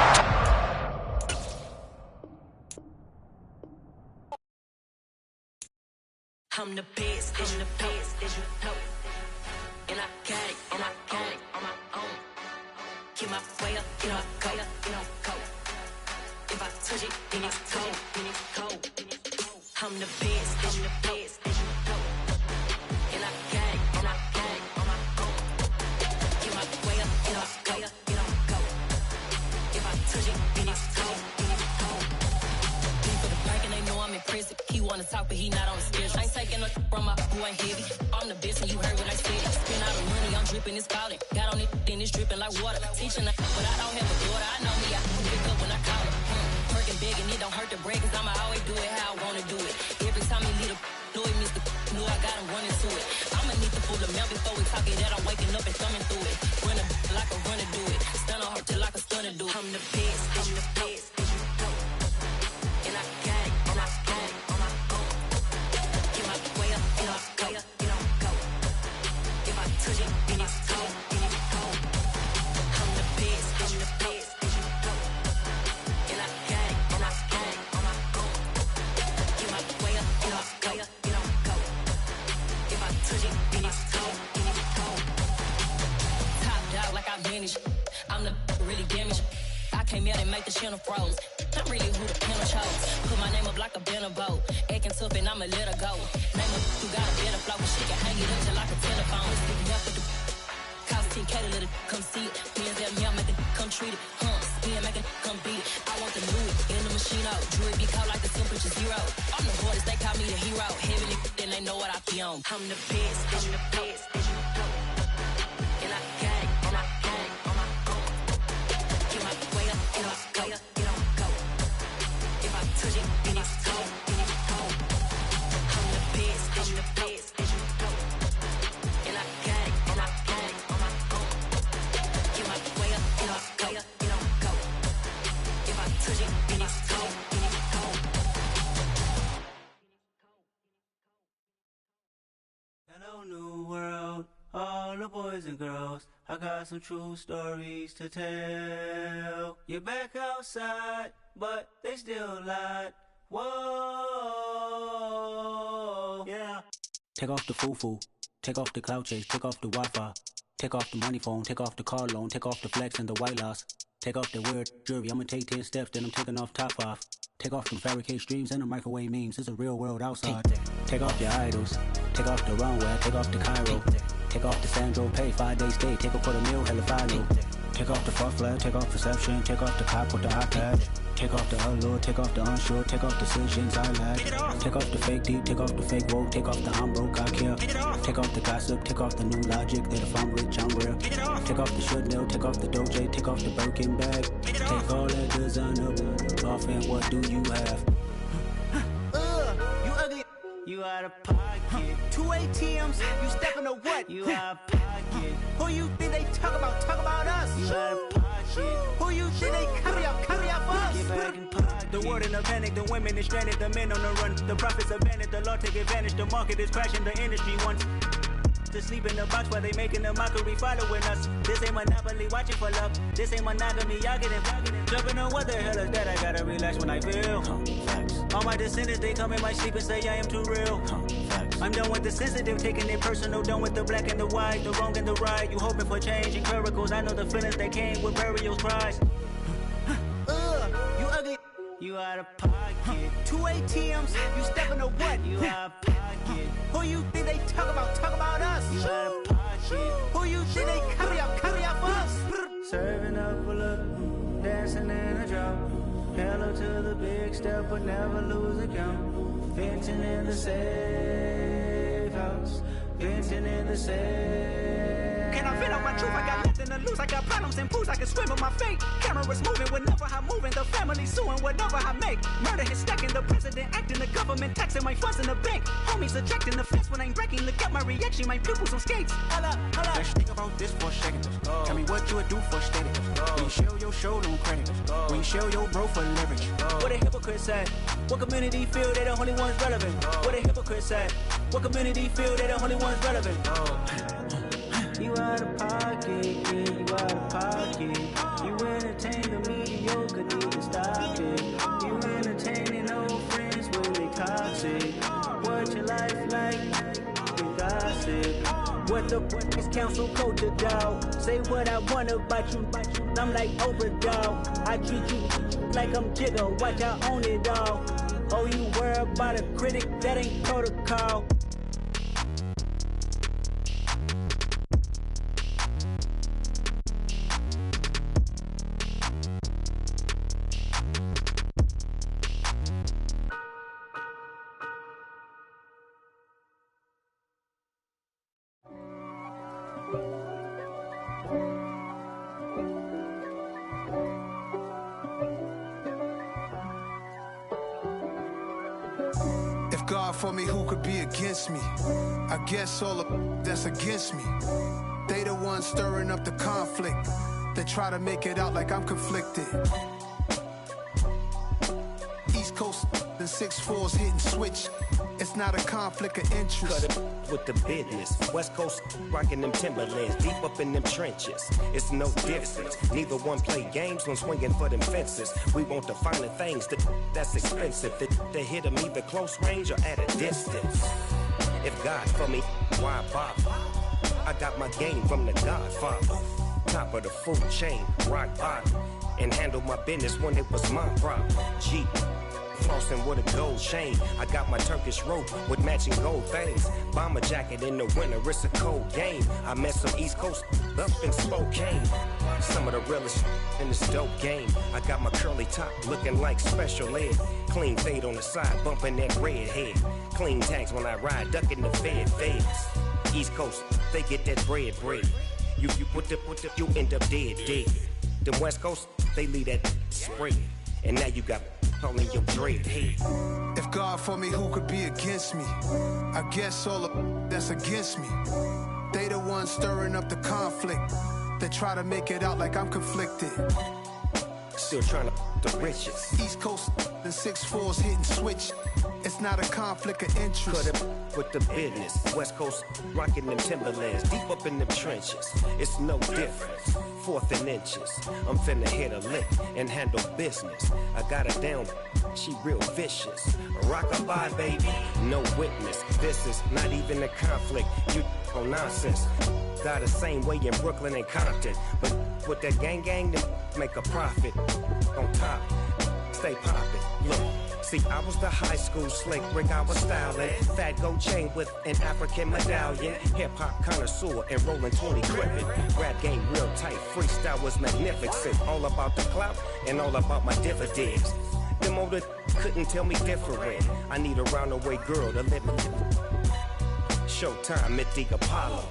I'm the best, I'm the best, as you know. And I got it, and I got it on my own. Get my way up, you know, go, you know, go. If I touch it, then it's cold, then it's cold. I'm the best, as you know. And I got it, and I got it on my own. Get my way up, you know, go, you know, go. If I touch it, then it's cold, then it's cold. Leave for the park and they know I'm impressive. He wanna talk, but he not on the schedule. I ain't taking a from my boy heavy. I'm the best and you heard what I said. Spend all the money, I'm dripping, it's spouting. Got on it, then it's dripping like water. Teaching her, but I don't have a daughter. I know me, I can pick up when I call her. Working big and it don't hurt to break, cause I'ma always do it how I wanna do it. Every time he lead a know it means the know I got him running to it. I'ma need the full amount before we talk it that I'm waking up and thumbing through it. Run a like a runner do it. Stun on her till like a stunner do it. I'm the best, I'm the best. And I got it, and I got it on my own. Get my way up, you know, go, you know, go. If I touch it, then it's cold, then it's cold. I'm the best, I'm the best. And I got it, and I got it on my own. Get my way up, you know, go, you know, go. If I touch it, then it's cold, then it's cold. Top dog like I manage. I'm the really damaged. I came out and make the channel froze. I'm really who the panel chose. Put my name up like a banner boat. Acting tough and I'ma let her go. Name her who got a better flow. She can hang it up just like a telephone. Sticking up with the cost 10K to let it come see it. Hands at me, I make it come treat it. Spin, make it come beat it. I want the new in the machine out. Jewelry be cold like the temperature 0. I'm the hardest, they call me the hero. Heavily, then they know what I be on. I'm the best, I'm the best, as you know. And I got it, and I got it on my own. Get my way up, you know, go, you know, go. If I touch it, then it's cold, then it's cold. I'm the best, as you know. And I got it, and I got it on my own. Get my way up, you know, go, you know, go. If I touch it, then it's cold, then it's cold. Hello, new world, all the boys and girls. I got some true stories to tell. You're back outside, but they still lied. Whoa, yeah. Take off the foo-foo, take off the cloud chase, take off the Wi-Fi, take off the money phone, take off the car loan, take off the flex and the white loss. Take off the weird jewelry, I'ma take 10 steps, then I'm taking off top off. Take off them fabricated streams and the microwave memes, it's a real world outside. Take off your idols, take off the runway, take off the Cairo. Take off the Sandro pay, 5 days stay, take a $250,000, hella final. Take off the fuck flag, take off perception, take off the cop with the iPad. Take off the allure, take off the unsure, take off the decisions I lack. Take off the fake deep, take off the fake woke, take off the I'm broke, I care. Take off the gossip, take off the new logic that if I'm rich, I'm real. Take off the Chanel, take off the Doja, take off the Birkin bag. Take all that designer off and what do you have? You ugly. You out of pocket. 2 ATMs, you stepping to what? You out of pocket. Who you think they talk about? Talk about us. You out of pocket. Who you think they carry up for us? Get back in pocket. The world in a panic, the women is stranded, the men on the run. The profits abandoned, the law take advantage. The market is crashing, the industry wants. to sleep in the box while they making a mockery following us. This ain't Monopoly, watching for love. This ain't monogamy, y'all getting jumping on what the hell is that? I gotta relax when I feel. All my descendants, they come in my sleep and say I am too real. I'm done with the sensitive, taking it personal. Done with the black and the white, the wrong and the right. You hoping for change and miracles. I know the feelings that came with burial cries. You ugly. You out of pocket. 2 ATMs, you stepping to what? You out of pocket. Who you think they talk about? Talk about us. You out of pocket. Who you think they carry out for us? Serving up a look, dancing in a drop. Hello to the big step, but never lose a count. Venting in the safe house. Venting in the safe. Can I vent out my truth? I got nothing to lose. I got problems and pools. I can swim with my fate. Cameras moving whenever I'm moving. The family suing whatever I make. Murder is stacking. The president acting. The government taxing my funds in the bank. Homies ejecting the fence when I'm breaking. Look at my reaction. My pupils on skates. Holla. Let's think about this for a second. Tell me what you would do for status. When you show your show, no credit. When you show your bro for leverage. What a hypocrite said. What community feel they the only ones relevant? What a hypocrite said. What community feel they the only ones relevant? You out of pocket, yeah, you out of pocket. You entertain the mediocre, need to stop it. You entertaining old friends when they toxic. What your life like? You gossip. What the fuck is council code to dog? Say what I want about you. I'm like overdog. I treat you like I'm Jigga. Watch I own it all. Oh, you worry about a critic? That ain't protocol. God for me, who could be against me? I guess all of that's against me. They the ones stirring up the conflict. They try to make it out like I'm conflicted. East Coast and 6'4's hitting switch. It's not a conflict of interest. Cut it with the business. West Coast rocking them Timberlands, deep up in them trenches. It's no difference. Neither one play games when swinging for them fences. We want the finer things that's expensive. They hit them either close range or at a distance. If God for me, why bother? I got my game from the Godfather. Top of the food chain, rock bottom. And handle my business when it was my problem. G. Flossing with a gold chain. I got my Turkish rope with matching gold things. Bomber jacket in the winter, it's a cold game. I met some East Coast up in Spokane. Some of the realest in this dope game. I got my curly top looking like special ed. Clean fade on the side, bumping that red head. Clean tags when I ride, ducking the feds. East Coast, they get that bread. You you end up dead. The West Coast, they leave that spread. And now you got all in your dread head. If God for me, who could be against me? I guess all of that's against me. They the ones stirring up the conflict. They try to make it out like I'm conflicted. Still trying to the riches. East Coast and 6'4's hitting switch. It's not a conflict of interest. Cut it with the business. West Coast rocking them Timberlands, deep up in them trenches. It's no difference. 4th and inches. I'm finna hit a lick and handle business. I got her down, she real vicious. Rockabye, baby, no witness. This is not even a conflict. You on nonsense. Got the same way in Brooklyn and Compton. But with that gang, then make a profit. On top, stay poppin'. Look, see, I was the high school slick Rick, I was styling. Fat gold chain with an African medallion. Hip-hop connoisseur and rolling 20 gripping. Rap game real tight, freestyle was magnificent. All about the clout and all about my dividends. Them older couldn't tell me different. I need a roundaway girl to live in. Showtime at the Apollo.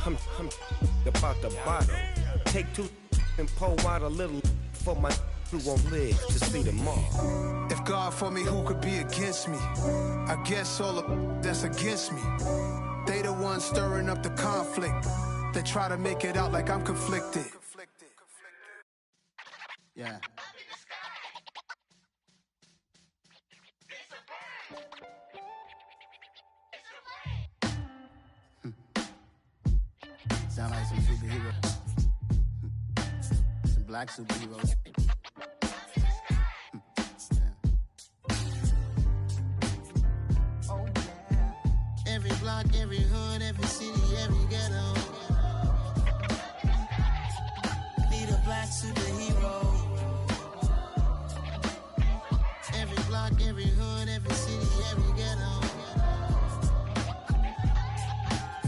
I'm about the bottom. Take 2 and pour out a little for my who won't live to see tomorrow. If God for me, who could be against me? I guess all of that's against me. They the ones stirring up the conflict. They try to make it out like I'm conflicted. Yeah. Sound like some superheroes. Some black superheroes. Oh, yeah. Every block, every hood, every city, every ghetto. Need a black superhero. Every block, every hood, every city, every ghetto.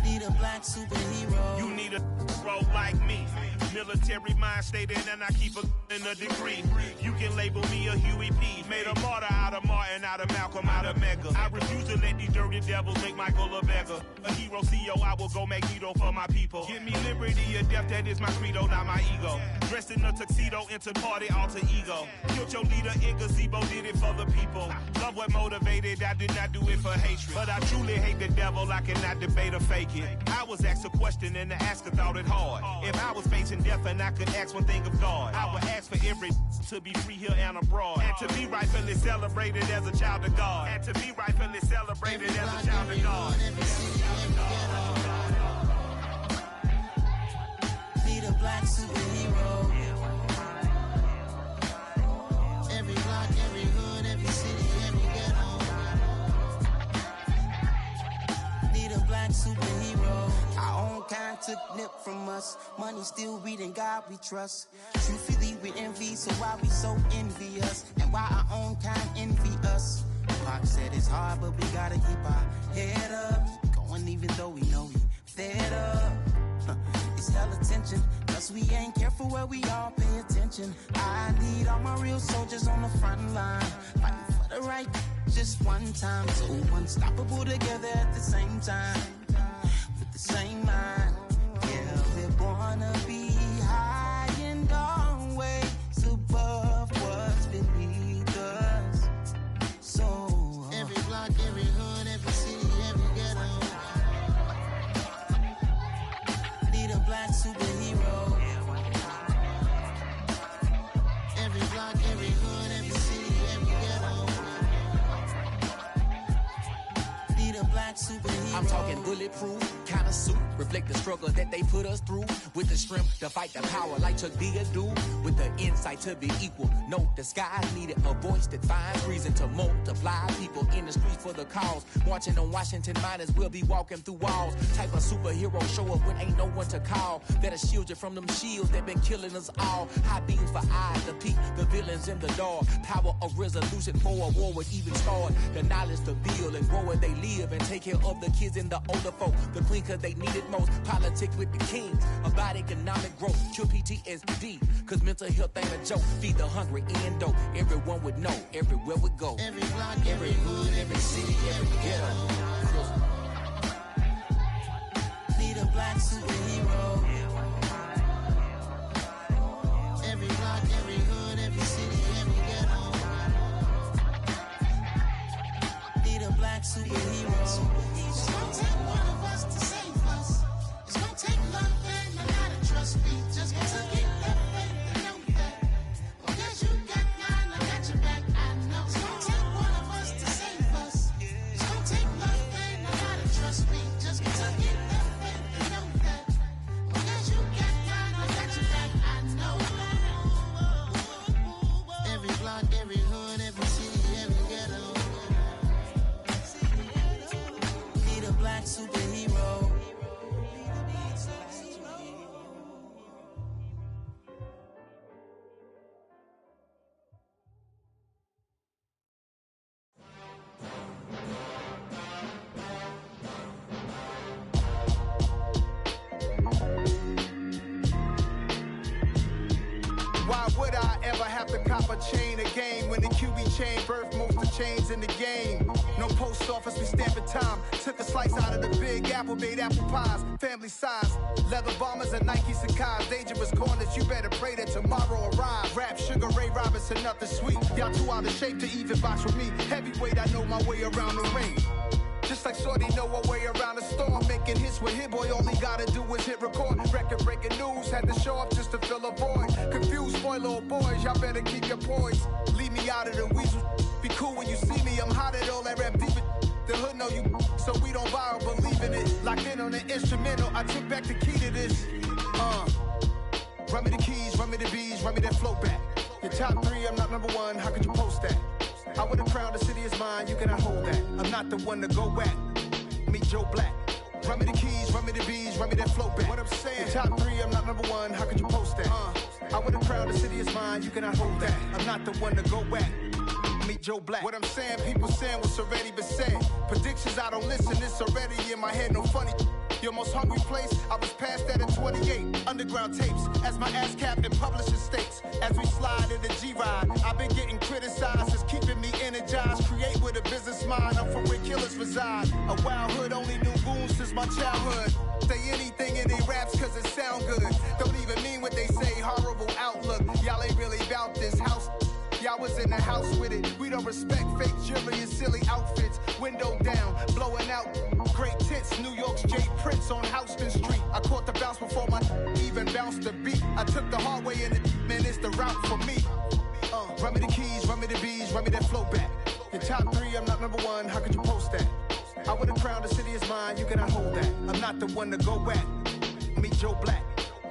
Need a black superhero. You need a role like me. Military mind stated, and I keep in a degree. You can label me a Huey P. Made a martyr out of Martin, out of Malcolm, out of Mega. I refuse to let these dirty devils make Michael a beggar. A hero CEO, I will go Magneto for my people. Give me liberty or death, that is my credo, not my ego. Dressed in a tuxedo, into party, alter ego. Killed your leader in gazebo, did it for the people. Love what motivated, I did not do it for hatred. But I truly hate the devil, I cannot debate or fake it. I was asked a question and the asker thought it hard. If I was facing death and I could ask one thing of God, I would ask for every to be free here and abroad, and to be rightfully celebrated as a child of God, and to be rightfully celebrated as a child of God. Need a black superhero. Every block, every hood, every city, every ghetto. Need a black superhero. Our own kind took nip from us. Money still reading God we trust. Truthfully we envy, so why we so envious? And why our own kind envy us? Pac said it's hard, but we gotta keep our head up. Going even though we know we fed up. It's hella tension, cause we ain't careful where we all pay attention. I need all my real soldiers on the front line, fighting for the right just one time. So unstoppable together at the same time, with the same mind. Yeah, we're gonna be high and always above what's beneath us. So every block, every hood, every city, every ghetto. Need a black superhero. Every block, every hood, every city, every ghetto. Need a black superhero. I'm talking bulletproof kind of suit, reflect the struggle that they put us through, with the strength to fight the power like Chuck D do, with the insight to be equal. No disguise needed, a voice that finds reason to multiply. People in the streets for the cause, marching on Washington miners will be walking through walls. Type of superhero show up when ain't no one to call, that'll shield you from them shields that been killing us all. High beams for eyes to peek the villains in the dark. Power of resolution for a war would even start. The knowledge to build and grow where they live, and take care of the kids and the older folk. The queen cause they need it most. Politics with the kings, about economic growth. Cure PTSD, cause mental health ain't a joke. Feed the hungry and dope. Everyone would know, everywhere we go. Every block, every hood, every city, every ghetto. Need a black superhero. Every block, every hood, every city, every ghetto. Need a black superhero. It's gonna take one of us to save us. It's gonna take love and a lot of trust. We just gotta get that faith and know that. Because you got mine, I got your back, I know. It's gonna take one of us to save us. It's gonna take love and a lot of trust. We just gotta get that faith and know that. Because you got mine, I got your back, I know. Every block, every hood, every city, every ghetto. Need a black superhero. Why would I ever have to cop a chain again when the QB chain birthed most of chains in the game? No post office, we stamping time. Took a slice out of the big apple, made apple pies, family size. Leather bombers and Nike Sacai's. Dangerous corners, you better pray that tomorrow arrives. Rap Sugar Ray Robinson, nothing sweet. Y'all too out of shape to even box with me. Heavyweight, I know my way around the ring. Just like Shorty know her way around the storm. Making hits with Hit Boy, all he gotta do is hit record. Record breaking news, had to show up just to fill a void. Confused, spoiled little boys, y'all better keep your poise. Leave me out of the weasel. Be cool when you see me, I'm hot at all that rap deep. The hood know you, so we don't borrow, believe in it. Locked in on the instrumental, I took back the key to Run me the keys, run me the bees, run me that flow back. Your top 3, I'm not number 1, how could you post that? I would've crowned the city is mine, you cannot hold that. I'm not the one to go back. Meet Joe Black. Run me the keys, run me the bees, run me that flow back. What I'm saying, your top 3, I'm not number 1, how could you post that? I would've crowned the city is mine, you cannot hold that. I'm not the one to go back. Meet Joe Black. What I'm saying, people saying what's already been said. Predictions, I don't listen, it's already in my head, no funny. Your most hungry place, I was past that at 28. Underground tapes, as my ass capped in publishing states. As we slide in the G-Ride, I've been getting criticized, it's keeping me energized. Create with a business mind, I'm from where killers reside. A wild hood, only knew goons since my childhood. Say anything in their raps cause it sound good. Don't even mean what they say, horrible outlook. Y'all ain't really about this house. Y'all was in the house with it. We don't respect fake jewelry and silly outfits. Window down, blowing out great tits. New York's Jay Prince on Houston Street. I caught the bounce before my even bounced the beat. I took the hard way in it, man, it's the route for me. Run me the keys, run me the bees, run me that flow back. Your top 3, I'm not number 1, how could you post that? I would've crowned the city is mine, you cannot hold that. I'm not the one to go back. Meet Joe Black.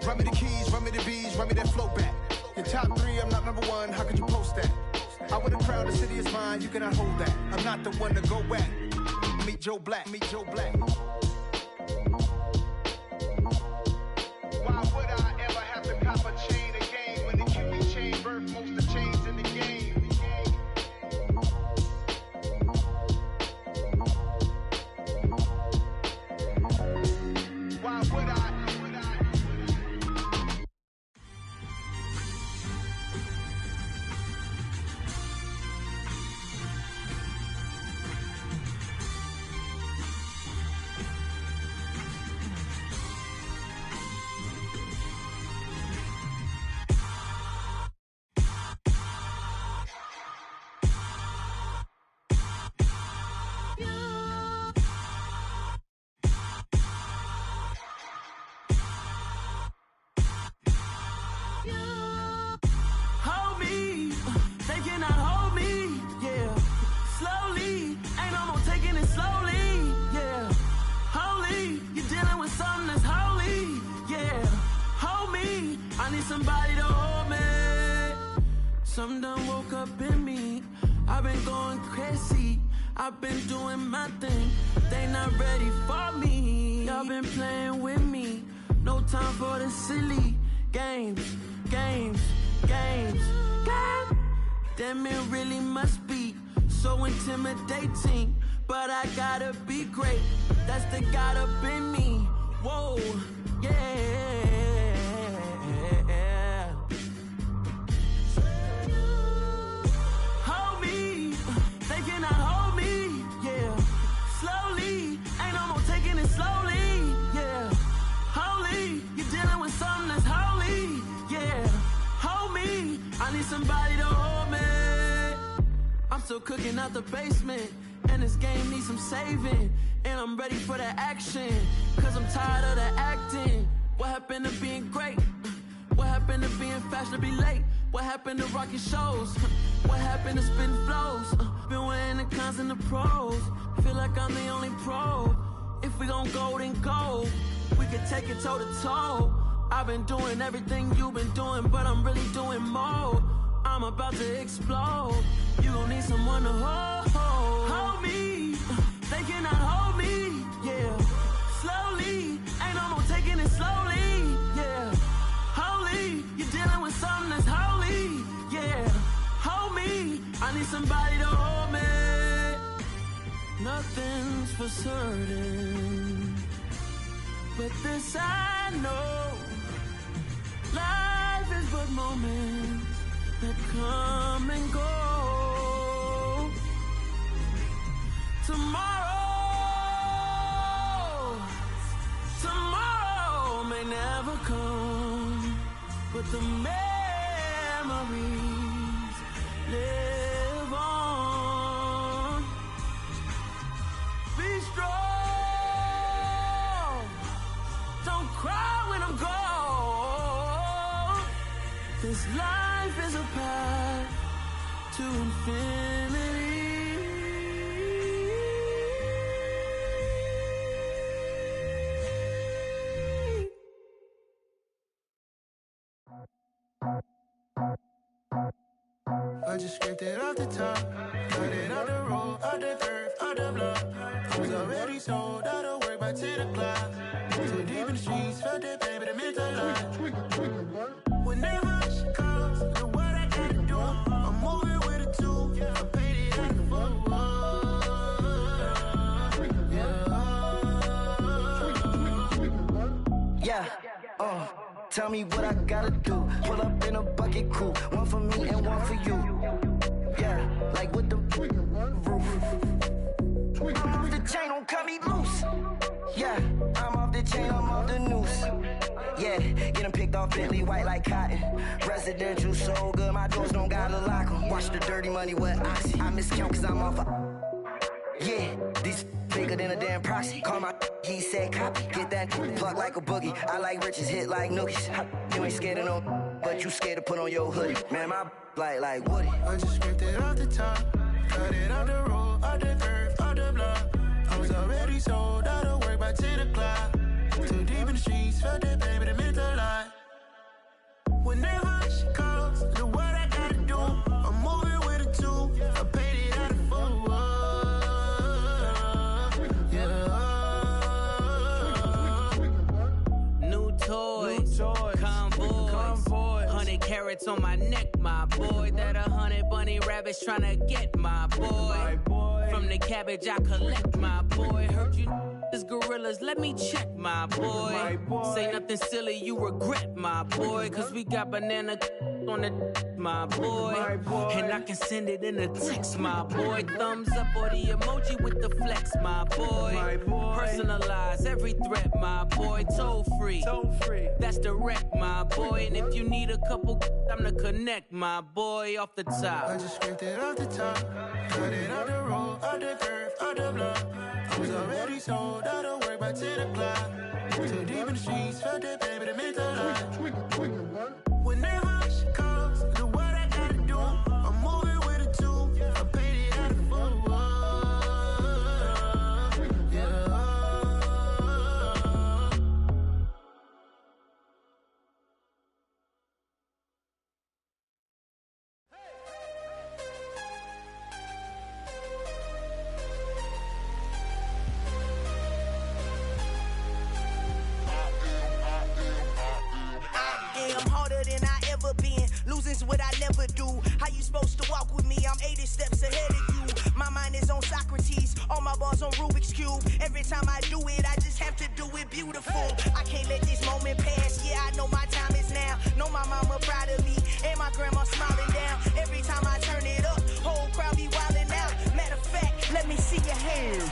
Run me the keys, run me the bees, run me that flow back. Your top 3, I'm not number 1, how could you post that? I would've crowned the city is mine, you cannot hold that. I'm not the one to go back. Meet Joe Black, meet Joe Black. Why would I ever have to cop a chain again when the QB chain birthed most of the chains in the game? Why would I? Somebody to hold me. Something done woke up in me. I've been going crazy. I've been doing my thing. They not ready for me. Y'all been playing with me. No time for the silly games. Damn, it really must be so intimidating. But I gotta be great. That's the God up in me. Whoa, yeah. Somebody to hold me. I'm still cooking out the basement, and this game needs some saving. And I'm ready for the action, cause I'm tired of the acting. What happened to being great? What happened to being fashionably late? What happened to rocking shows? What happened to spitting flows? Been wearing the cons and the pros. Feel like I'm the only pro. If we gon' go, then go. We could take it toe to toe. I've been doing everything you've been doing, but I'm really doing more. I'm about to explode. You gon' need someone to hold me. They cannot hold me, yeah. Slowly, ain't no more taking it slowly, yeah. Holy, you're dealing with something that's holy, yeah. Hold me, I need somebody to hold me. Nothing's for certain, but this I know. Life is but moments that come and go. Tomorrow may never come, but the memories live on. Be strong, don't cry when I'm gone. This life is a path to infinity. I just scraped it off the top. Cut it out the road, out the curve, out the block. I was already sold out of work by 10 o'clock. Too deep in the streets, felt that baby, the mental lie. Whenever she calls, do what I gotta do. I'm moving with a two. I paid it out the full. Yeah, tell me what I gotta do. Pull up in a bucket crew, one for me and one for you. Yeah, like with the roof. I'm off the chain, don't cut me loose. Yeah, I'm off the chain, I'm off the noose. Yeah, getting picked off Bentley white like cotton. Residential so good, my doors don't gotta lock 'em. Watch the dirty money with Oxy. I miscount cause I'm off yeah, these bigger than a damn proxy. Call my he said copy. Get that plug like a boogie. I like riches, hit like nookies. You ain't scared of no, but you scared to put on your hoodie. Man, my like Woody. I just scraped it off the top. Cut it out the road, out the curve, out the block. I was already sold out of work by 10 o'clock. Too deep in the streets, felt that baby, the mental lie. Whenever she calls, do what I gotta do. I'm moving with a two. I paid it out of full. Convoy, 100 carats on my neck, my boy. That 100 bunny rabbits tryna get my boy. From the cabbage I collect, my boy. Heard you is gorillas, let me check, my boy. Say nothing silly, you regret, my boy. Cause we got banana on the my boy. And I can send it in a text, my boy. Thumbs up or the emoji with the flex, my boy. Personalize every threat, my boy. Toll free, that's direct, my boy. And if you need a couple, I'm the connect, my boy. Off the top, I just scraped it off the top. Cut it out the road, out the curve, out the block. I was already sold out of work by 10 o'clock. Too deep in the streets, felt that baby, the mental lie. Whenever she calls, do what I gotta do. I'm moving with a two. I paid it out of full. Losing's what I never do. How you supposed to walk with me? I'm 80 steps ahead of you. My mind is on Socrates, all my balls on Rubik's Cube. Every time I do it, I just have to do it beautiful. I can't let this moment pass. Yeah, I know my time is now. Know my mama proud of me, and my grandma smiling down. Every time I turn it up, whole crowd be wildin' out. Matter of fact, let me see your hands.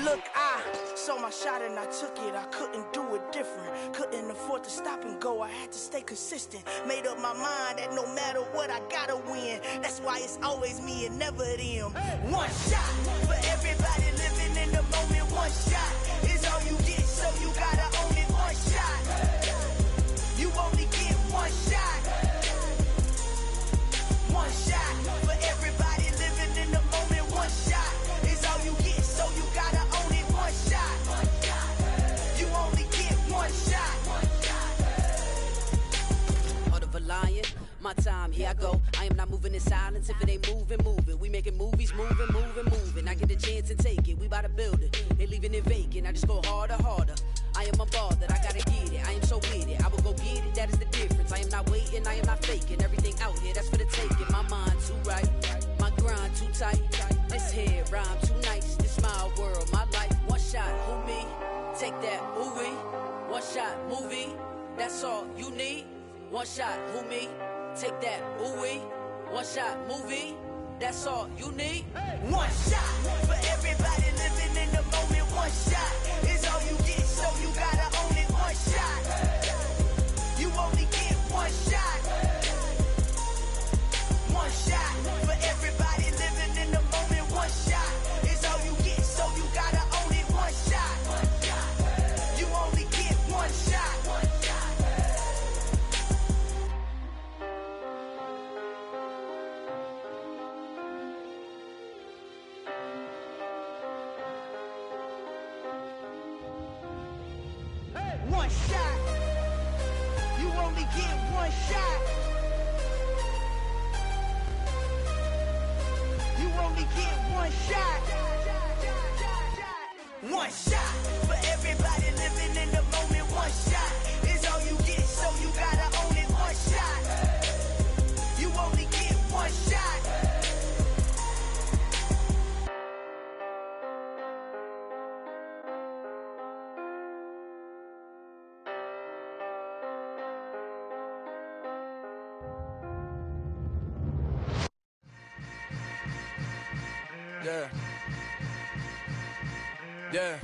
Look, I saw my shot and I took it. I couldn't do it different. Couldn't afford to stop and go. I had to stay consistent. Made up my mind that no matter what, I gotta win. That's why it's always me and never them. One shot for everybody living in the moment. One shot is all you get, so you gotta own it. One shot. You only get one shot. One shot for everybody living in the moment. One shot is all you get, so you gotta own it. One shot. You only get one shot. Heart of a lion, my time, here I go. I am not moving in silence. If it ain't moving, moving. We making movies, moving, moving, moving. I get a chance and take it. We bout to build it. They leaving it vacant. I just go harder, harder. I am unbothered, I gotta get it. I am so with it. I will go get it, that is the difference. I am not waiting, I am not faking. Everything out here, that's for the taking. My mind too right, my grind too tight. This here rhyme too nice. This my world, my life. One shot, who me? Take that, movie. One shot, movie. That's all you need. One shot, who me? Take that, ooh-wee. One shot, movie. That's all you need. One shot for everybody living in the moment. One shot is all you get, so you gotta own it. One shot. You only get one shot. One shot for everybody living in the moment. One shot is all you get, so you gotta own it. One shot. You only get one shot. One shot. You only get one shot. only get one shot. One shot for everybody living in the moment. One shot is all you get, so you gotta own it. One shot. You only get one shot. Yeah. Yeah.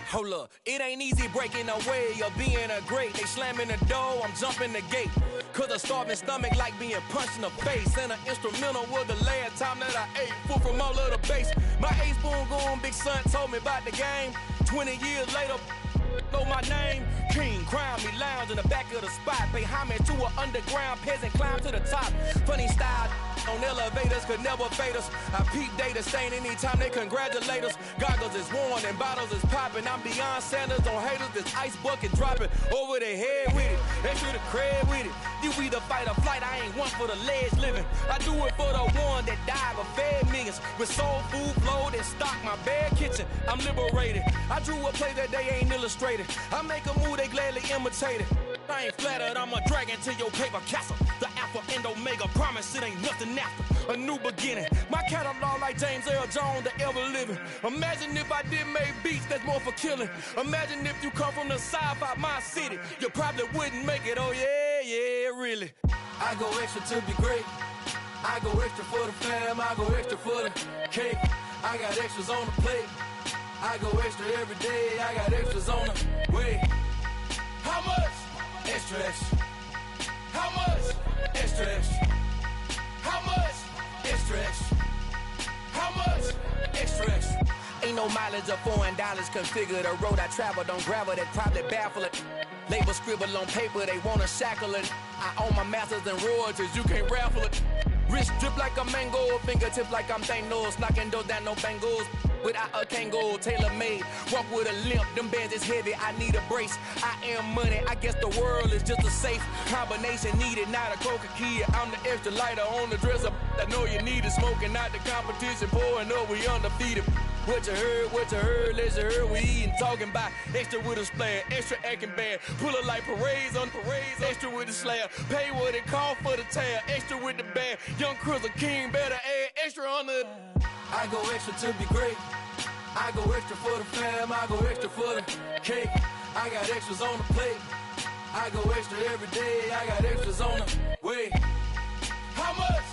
Hold up, it ain't easy breaking away or being a great. They slamming the door, I'm jumping the gate. Cause a starving stomach like being punched in the face. And an instrumental was the last time that I ate. Food from all of the bass. My ace boom goon, big son told me about the game. 20 years later, know my name. King, crown me, lounge in the back of the spot. Pay homage to an underground peasant, climb to the top. Funny style on elevators could never fade us. I peep data stain anytime they congratulate us. Goggles is worn and bottles is popping. I'm beyond Sanders on haters, this ice bucket dropping over their head with it. Extra the cred with it. You either fight or flight, I ain't one for the ledge living. I do it for the one that died but fed millions. With soul food flowed and stocked my bad kitchen. I'm liberated. I drew a play that they ain't illustrated. I make a move, they gladly imitate it. I ain't flattered, I'm a dragon to your paper castle. The Alpha and Omega, promise it ain't nothing after. A new beginning. My catalog like James Earl Jones, the ever living. Imagine if I did make beats that's more for killing. Imagine if you come from the sci-fi my city. You probably wouldn't make it, oh yeah, yeah, really. I go extra to be great. I go extra for the fam, I go extra for the cake. I got extras on the plate. I go extra every day, I got extras on the way. How much? Extra, extra. How much? Extra, extra. How much? Extra, extra. How much? Extra, extra. Ain't no mileage of $4 configure the road I travel. Don't gravel that probably baffle it. Label scribble on paper, they wanna shackle it. I own my masters and royalties, you can't raffle it. Wrist drip like a mango, fingertips like I'm Thanos. Knocking doors down, no bangles. Without a Kango, tailor-made. Walk with a limp, them bands is heavy, I need a brace. I am money, I guess the world is just a safe combination needed, not a coca kid. I'm the extra lighter on the dresser. I know you need it, smoking out the competition, pouring up, we undefeated. What you heard, let's heard, we eating, talking about extra with a splash, extra acting bad. Pull it like parades on parades, extra with the slab. Pay what it cost for the tab, extra with the bag. Young Crizzle King, better add extra on the. I go extra to be great. I go extra for the fam, I go extra for the cake. I got extras on the plate. I go extra every day, I got extras on the way. How much?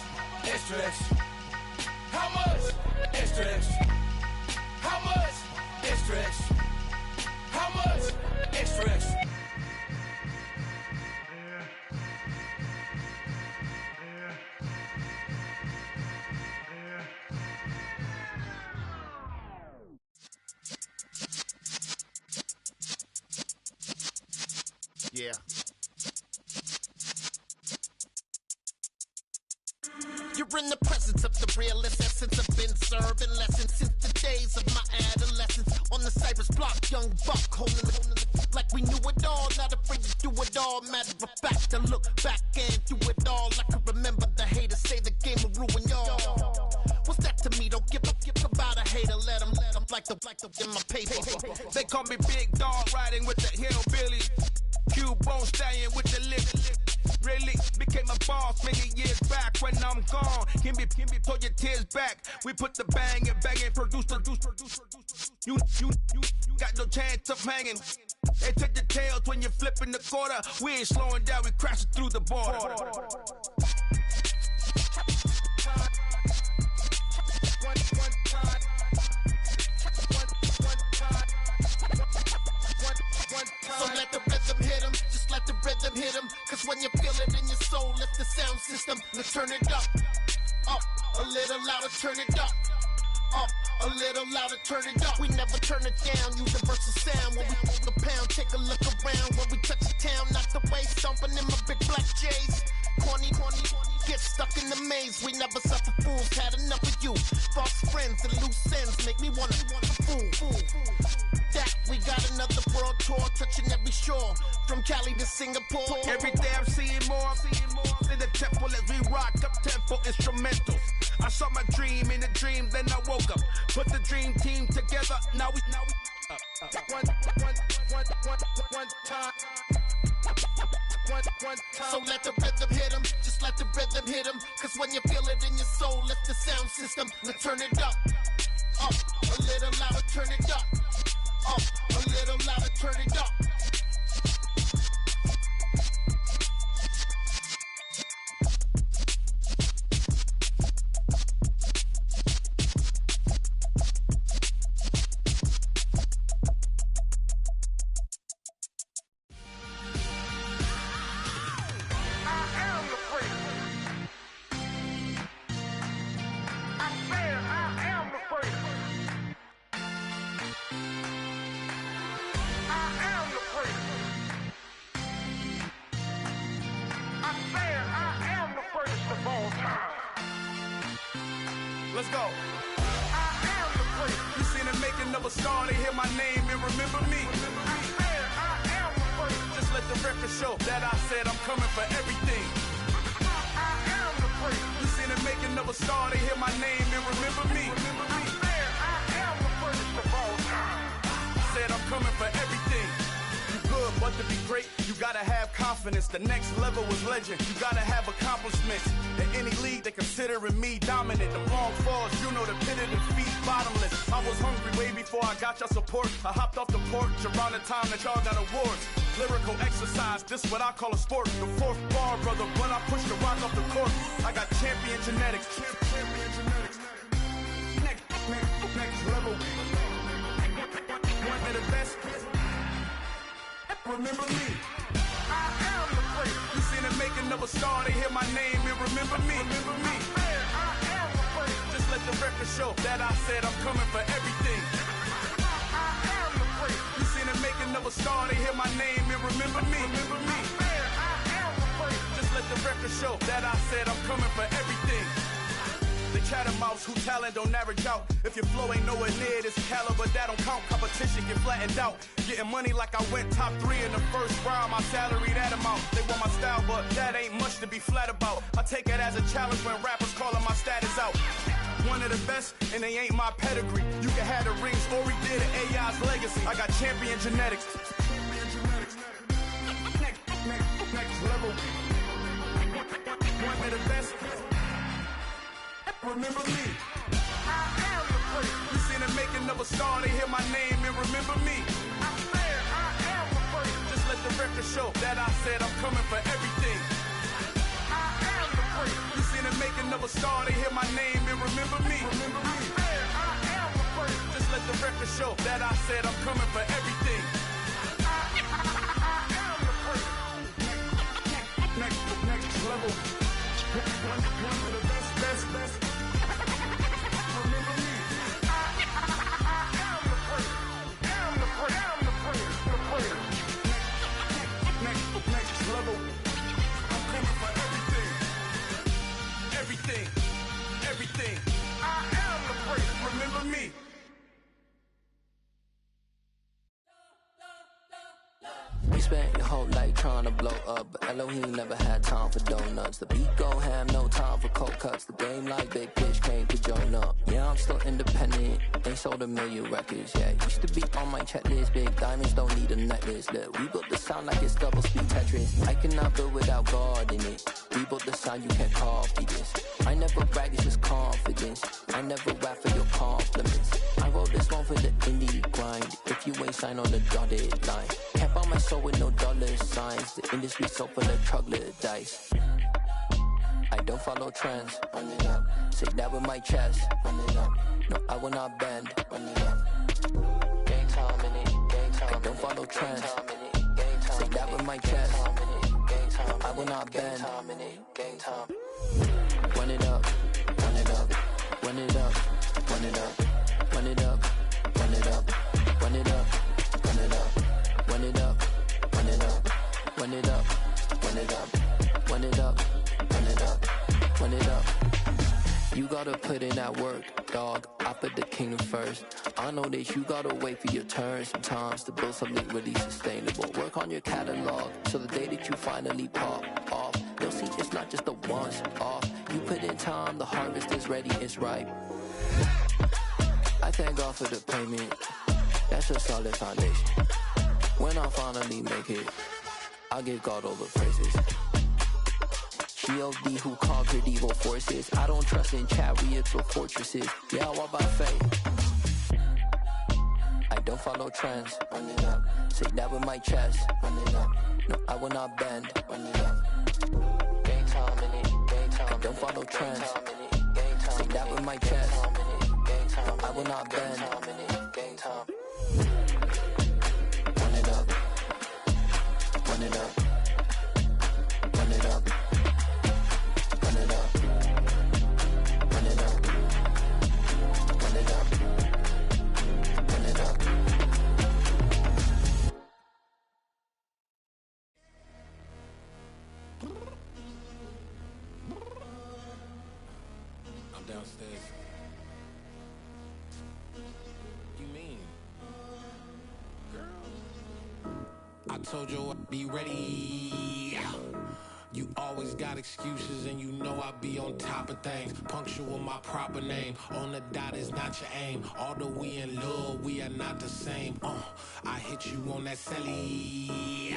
Extra, extra. How much? Extra, extra. How much? Extra, extra. How much? Extra, extra. Yeah. You're in the presence of the realest essence. I've been serving lessons since the days of my adolescence. On the Cypress block, young buck holding it like we knew it all. Not afraid to do it all. Matter of fact, to look back and do it all. I can remember the haters say the game will ruin y'all. What's that to me? Don't give about a hater. Let them like the in my paper. They call me Big Dog, riding with the hillbilly. Cubone staying with the lip. Really became a boss many years back. When I'm gone, can be pull your tears back. We put the bang and produce. You got no chance of hanging. They take the tails when you're flipping the quarter. We ain't slowing down, we crashing through the border. So let the rhythm hit him, just let the rhythm hit him. Cause when you feel it in your soul, lift the sound system. Let's turn it up, a little louder, turn it up, a little louder, turn it up. We never turn it down, universal sound. When we hold the pound, take a look around. When we touch the town, not the way, stomping in my big black J's. Corny, get stuck in the maze. We never suffer fools, had enough of you. False friends and loose ends make me wanna fool. That we got another world tour, touching every shore. From Cali to Singapore. Every day I'm seeing more in the temple as we rock up tempo instrumentals. I saw my dream in a dream, then I woke up. Put the dream team together. Now we one time. So let the rhythm hit 'em, just let the rhythm hit 'em. Cause when you feel it in your soul, lift the sound system. Let's turn it up, a little louder, turn it up, a little louder, turn it up. Let's go. You seen the making of a star, they hear my name and remember me. Just let the record show that I said I'm coming for everything. You seen the making of a star, they hear my name and remember me. Said I'm coming for everything. You good, but to be great, you gotta have confidence. The next level was legend. You gotta have accomplishments. In any league, they considering me dominant. The long falls, you know the pit of defeat, bottomless. I was hungry way before I got your support. I hopped off the porch around the time that y'all got awards. Lyrical exercise, this what I call a sport. The fourth bar, brother, when I push the rock off the court. I got champion genetics. Next level. One of the best. Remember me. I am the place. You seen the making of a star, they hear my name and remember me. Remember me. I am the place. Just let the record show that I said I'm coming for everything. I am the place. You seen the making of a star, they hear my name and remember me. Remember me. I am the place. Just let the record show that I said I'm coming for everything. The chattermouths who talent don't average out. If your flow ain't nowhere near this caliber, that don't count. Competition get flattened out. Getting money like I went top 3 in the first round. My salary that amount. They want my style, but that ain't much to be flat about. I take it as a challenge when rappers calling my status out. One of the best, and they ain't my pedigree. You can have the rings, or we did it, AI's legacy. I got champion genetics. Next level. One of the best. Remember me. I am the place. You seen the making of a star, they hear my name and remember me. I am the place. Just let the record show that I said I'm coming for everything. I am the place. You seen the making of a star, they hear my name and remember me. Remember me. I am the place. Just let the record show that I said I'm coming for everything. I am the place. Next level. One of the best. Next level. I'm coming for everything. Everything. I am the place. Remember me. We spent your whole life trying to blow up, but Elohim never had time for donuts. The beat go ham, no time for cold cuts. The game like Big Fish came to join up. Yeah, I'm still independent, ain't sold a million records. Yeah, used to be on my checklist. Big diamonds don't need a necklace. Look, we built the sound like it's double speed Tetris. I cannot build without God in it. We built the sound, you can't copy this. I never brag, it's just confidence. I never rap for your compliments. I wrote this one for the indie grind. If you ain't signed on the dotted line, can't buy my soul with no dollar signs. The industry so full of troglodytes. I don't follow trends. Run it up. Say that with my chest. Run it up. No, I will not bend. Run it up. Gang time in it. Gang time. I don't follow trends. Say that with my chest. I will not bend. Gang time. Run it up. Run it up. Run it up. Run it up. Run it up. Run it up. Run it up. Run it up. Run it up. Run it up. Run it up. Run it up. Run it up. Run it up. Run it up. You gotta put in that work. dog. I put the kingdom first. I know that you gotta wait for your turn sometimes to build something really sustainable. Work on your catalog so the day that you finally pop off, you'll see it's not just a once off. You put in time, the harvest is ready, it's ripe. I thank God for the payment. That's a solid foundation. When I finally make it, I'll give God all the praises. G.O.D. who conquered evil forces. I don't trust in chariots or fortresses. Yeah, I walk by faith. I don't follow trends. Run it up. Say that with my chest. Run it up. No, I will not bend. Run it up. Game time in it. Game time. I don't follow trends. Say that with my chest. No, I will not bend. Game time. Run it up. Run it up. Run it up. Run it up. Run it up. Run it up. Run it up. I'm downstairs. You mean? Girl, I told you I'd be ready. You always got excuses and you know I be on top of things. Punctual my proper name. On the dot is not your aim. Although we in love, we are not the same. I hit you on that celly.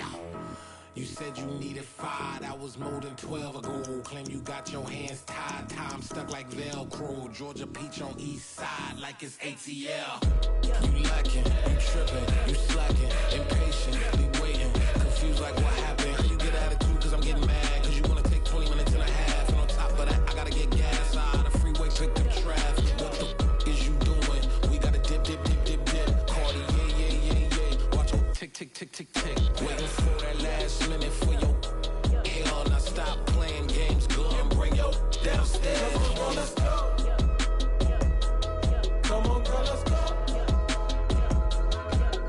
You said you needed 5, that was more than 12 ago. Claim you got your hands tied, time stuck like Velcro. Georgia Peach on east side like it's ATL. You lacking, you tripping, you slacking, impatient, waiting, confused like what happened. How you get attitude cause I'm getting mad, cause you wanna take 20 minutes and a half. And on top of that, I gotta get gas out of the freeway, pick up traffic. What the f is you doing? We gotta dip, dip, dip, dip, dip. Cardi, yeah. Watch your tick, tick, tick, tick, tick. Waiting for that last minute for your hell. Now stop playing games, go and bring your downstairs. Come on, let's go. Come on, girl, let's go.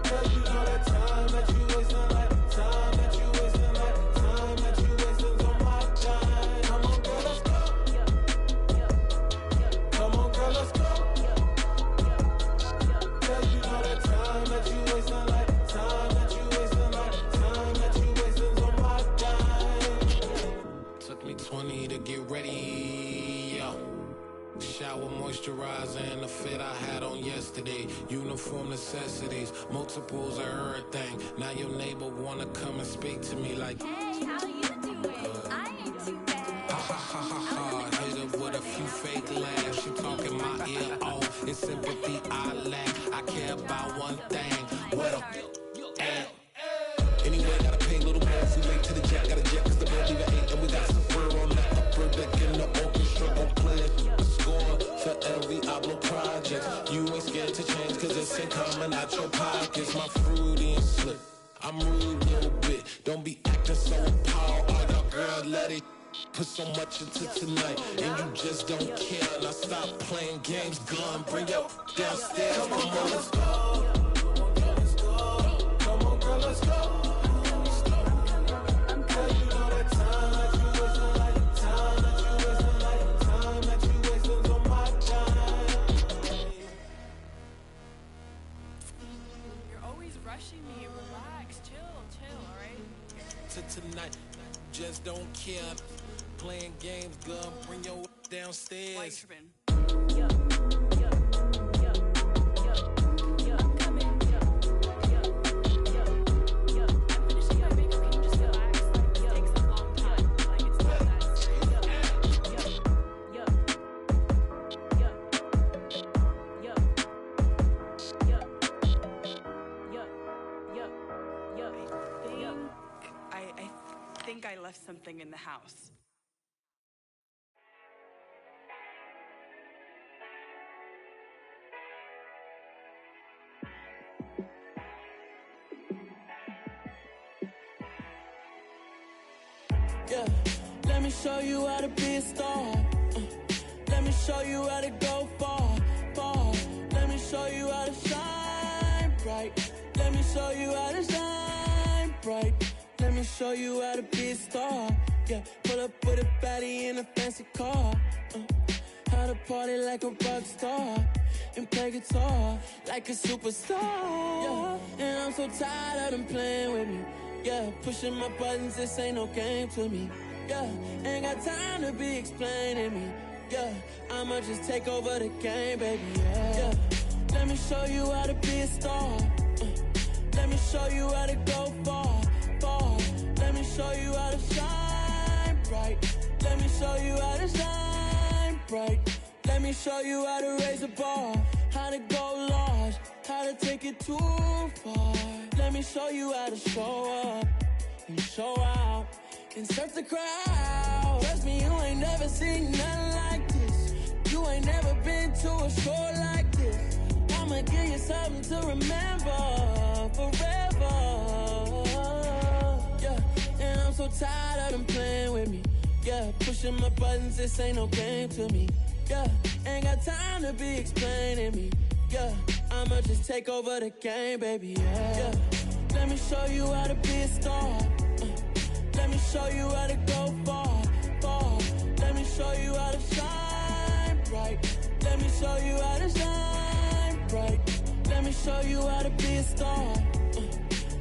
Cause you know that time that you wasting, like time that you wasting, like time that you wasting on my time. Come on, girl, let's go. Come on, girl, let's go. Cause you know that time that you wasting, like time that you wasting, like time that you wasting on my time. Took me 20 to get ready. Shower, moisturizer, and the fit I had on yesterday. Uniform necessities, multiples of everything. Now your neighbor wanna come and speak to me like, hey, how you doing? I ain't too bad. Ha ha ha ha ha. Hit her with a few fake laughs. She talking my ear off. It's sympathy I lack. I care about one thing. What up? Anyway, gotta pay a little more if we late to the jack. Got a jet cause the bird leave at 8. And we got some fur on that upper deck in the orchestra. Don't play a score for every album project. You ain't scared to change cause it's ain't coming out your pockets. My fruity and slick. I'm rude a little bit. Don't be acting so appalled. Oh, your girl, let it put so much into tonight. And you just don't care. Now stop playing games. Gun, bring your downstairs. Come on, let's go. Come on, girl, let's go. Tonight, just don't care. Playing games, gun, bring your downstairs. I left something in the house. Yeah, let me show you how to be a star. Let me show you how to go far, far. Let me show you how to shine bright. Let me show you how to shine bright. Let me show you how to be a star. Yeah, pull up with a baddie in a fancy car. How out to party like a rock star and play guitar like a superstar. Yeah, and I'm so tired of them playing with me. Yeah, pushing my buttons, this ain't no game to me. Yeah, ain't got time to be explaining me. Yeah, I'ma just take over the game, baby. Yeah, let me show you how to be a star. Let me show you how to go far, far. Let me show you how to shine bright. Let me show you how to shine bright. Let me show you how to raise a bar, how to go large, how to take it too far. Let me show you how to show up and show out and surf the crowd. Trust me, you ain't never seen nothing like this. You ain't never been to a show like this. I'ma give you something to remember forever. Yeah, and I'm so tired of them playing with me. Yeah, pushing my buttons, this ain't no game to me. Yeah, ain't got time to be explaining me. Yeah, I'ma just take over the game, baby. Yeah, let me show you how to be a star. Let me show you how to go far, far. Let me show you how to shine bright. Let me show you how to shine bright. Let me show you how to be a star.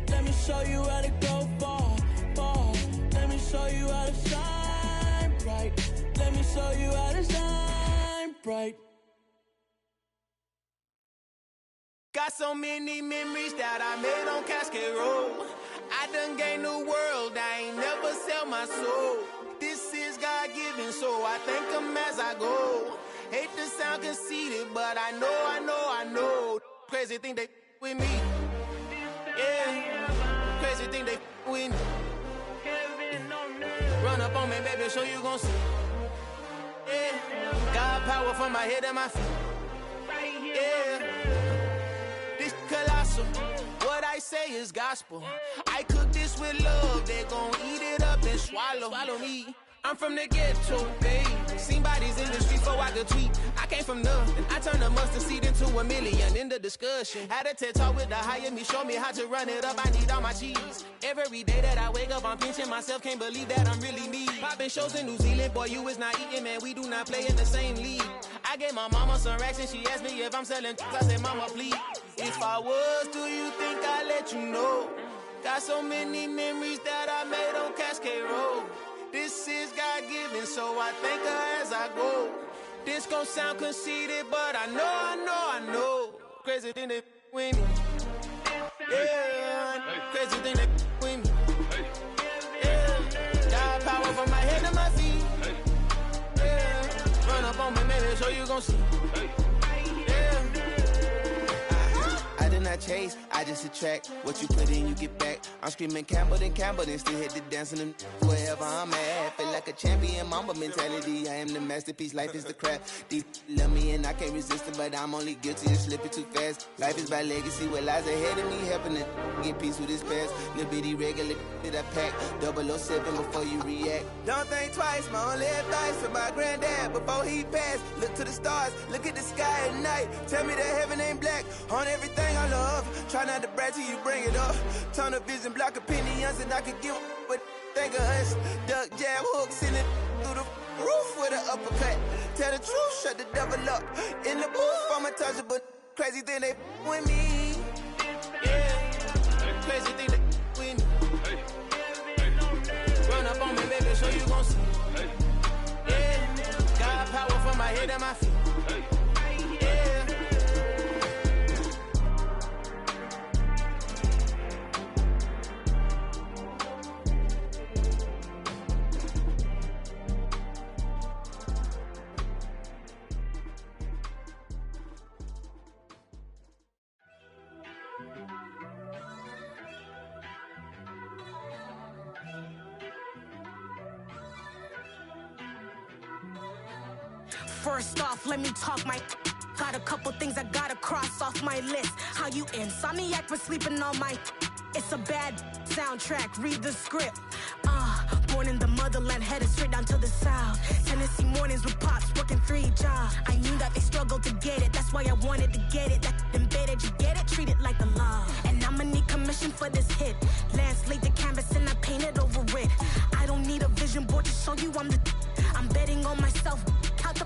Let me show you how to go far, far. Let me show you how to shine bright. Let me show you how to shine bright. Got so many memories that I made on Cascade Road. I done gained the world, I ain't never sell my soul. This is God-given, so I thank him as I go. Hate to sound conceited, but I know. Crazy thing they with me. Yeah, crazy thing they with me. Run up on me, baby, so you gon' see. Yeah, got power from my head and my feet. Yeah, this colossal. What I say is gospel. I cook this with love. They gon' eat it up and swallow me. I'm from the ghetto, babe. Seen bodies in the street before I could tweet. I came from nothing. I turned a mustard seed into a million in the discussion. Had a TED talk with the higher me, show me how to run it up. I need all my cheese. Every day that I wake up, I'm pinching myself. Can't believe that I'm really me. Popping shows in New Zealand, boy, you is not eating, man. We do not play in the same league. I gave my mama some racks and she asked me if I'm selling. I said, mama, please. If I was, do you think I'd let you know? Got so many memories that I made on Cascade Road. This is God-given, so I thank her as I go. This gon' sound conceited, but I know. Crazy thing that with me. Yeah, crazy thing that with me. Yeah, got power from my head to my feet. Yeah, run up on me, maybe, so you gon' see. I did not chase, I just attract. What you put in, you get back. I'm screaming Campbell, then still hit the dancing and wherever I'm at. Feel like a champion, mamba mentality. I am the masterpiece, life is the crap. These love me and I can't resist it, but I'm only guilty of slipping too fast. Life is by legacy, what lies ahead of me, helping to get peace with this past. Little bitty regular that I pack, 007 before you react. Don't think twice, my only advice to my granddad before he passed. Look to the stars, look at the sky at night. Tell me that heaven ain't black on everything I love. Try not to brag till you bring it up. Tunnel vision, block opinions, and I could give what think of us. Duck, jab, hooks in it through the roof with an uppercut. Tell the truth, shut the devil up. In the booth, I'm untouchable. Crazy thing they with me. Yeah, crazy thing they with me. Run up on me, baby, so you gon' see. Yeah, got power from my head and my feet. First off, let me talk my. Got a couple things I gotta cross off my list. How you insomniac for sleeping on my. It's a bad soundtrack, read the script. Born in the motherland, headed straight down to the south. Tennessee mornings with pops, working 3 jobs. I knew that they struggled to get it, that's why I wanted to get it. That embedded, you get it, treat it like the law. And I'ma need commission for this hit. Lance laid the canvas and I painted over it. I don't need a vision board to show you I'm the. I'm betting on myself, count the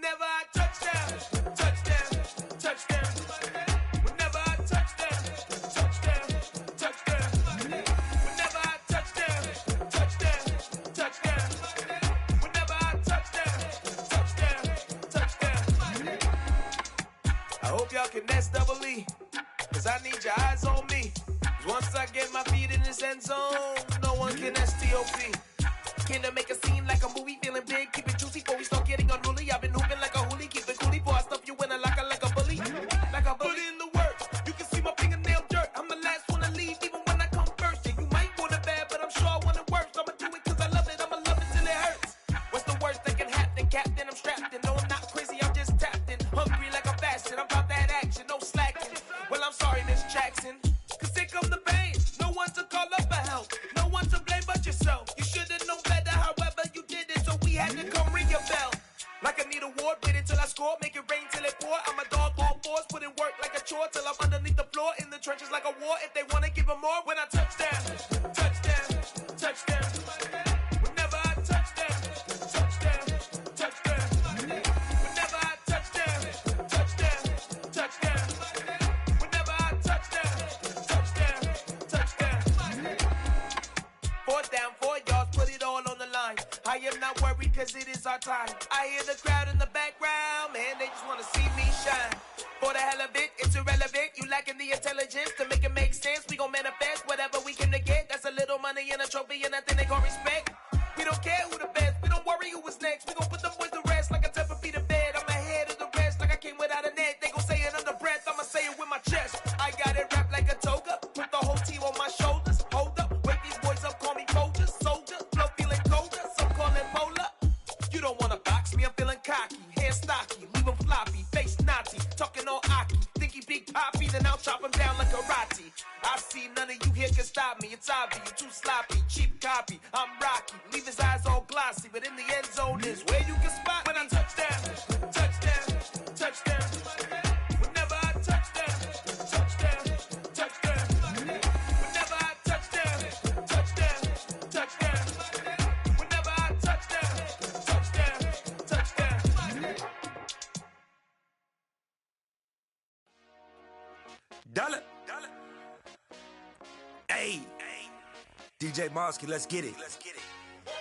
Whenever I touch down, touchdown, touchdown. Whenever I touch down, touchdown, touchdown. Whenever I touch down, touchdown, touchdown. Whenever I touch down, touchdown, touchdown. I hope y'all can double E, cause I need your eyes on me. Once I get my feet in this end zone, no one can STOP. Came to make a scene like a movie, feeling big, keep it juicy before we start getting unruly. I've been hooping like a hoolie, keep it coolie before I stuff you in a locker like a bully. Like a bully. Put in the work, you can see my fingernail dirt. I'm the last one to leave, even when I come first. Yeah, you might want it bad, but I'm sure I want it worse. I'ma do it cause I love it, I'ma love it till it hurts. What's the worst that can happen, Captain? I'm strapped in, no I'm not crazy, I'm just tapped in. Hungry like I'm fasting, I'm about that action, no slacking. Well, I'm sorry, Miss Jackson, cause here come the pain. No one to call up for help, no one to blame but yourself. You should've known better, however you did it, so we had to come ring your bell. Like I need a ward, wait until I score, make it rain till it pour. I'm a dog, all fours, put in work like a chore till I'm underneath the floor, in the trenches like a war. If they wanna give them more, when I touch down, touchdown, touchdown. Whenever I touch down, touchdown, touchdown. Whenever I touch down, touchdown, touchdown. Whenever I touch down, touchdown, touchdown. 4th down, 4 yards, put it all on the line. I am not worried cause it is our time. I hear the crowd in the background, man, they just wanna see me shine. For the hell of it, it's irrelevant. You lacking the intelligence to make it make sense. We gon' manifest whatever we can to get. That's a little money and a trophy and nothing they call respect. We don't care who the best, we don't worry who was next. We gon' put them boys to rest like a 10 feet of bed. I'm ahead of the rest like I came without a net. They gon' say it under breath, I'ma say it with my chest. I got it wrapped like a toga, put the whole team on my shoulders. Hold up, wake these boys up, call me Folgers. Soldier, flow feeling colder, some call it polar. You don't wanna box me, I'm feeling cocky. Hair stocky, leave him floppy, face naughty. Talking all aki, think he big poppy, then I'll chop him down like karate. I see none of you here can stop me. It's obvious, you too sloppy, cheap copy. I'm Rocky, leave his eyes all glossy, but in the end zone is where you can spot when I touch down, touchdown, touchdown. Whenever I touch down, touchdown, touchdown. Whenever I touch down, touchdown, touchdown. Whenever I touch down, touchdown, touchdown. Dollar. Hey, DJ Mosky, let's get it.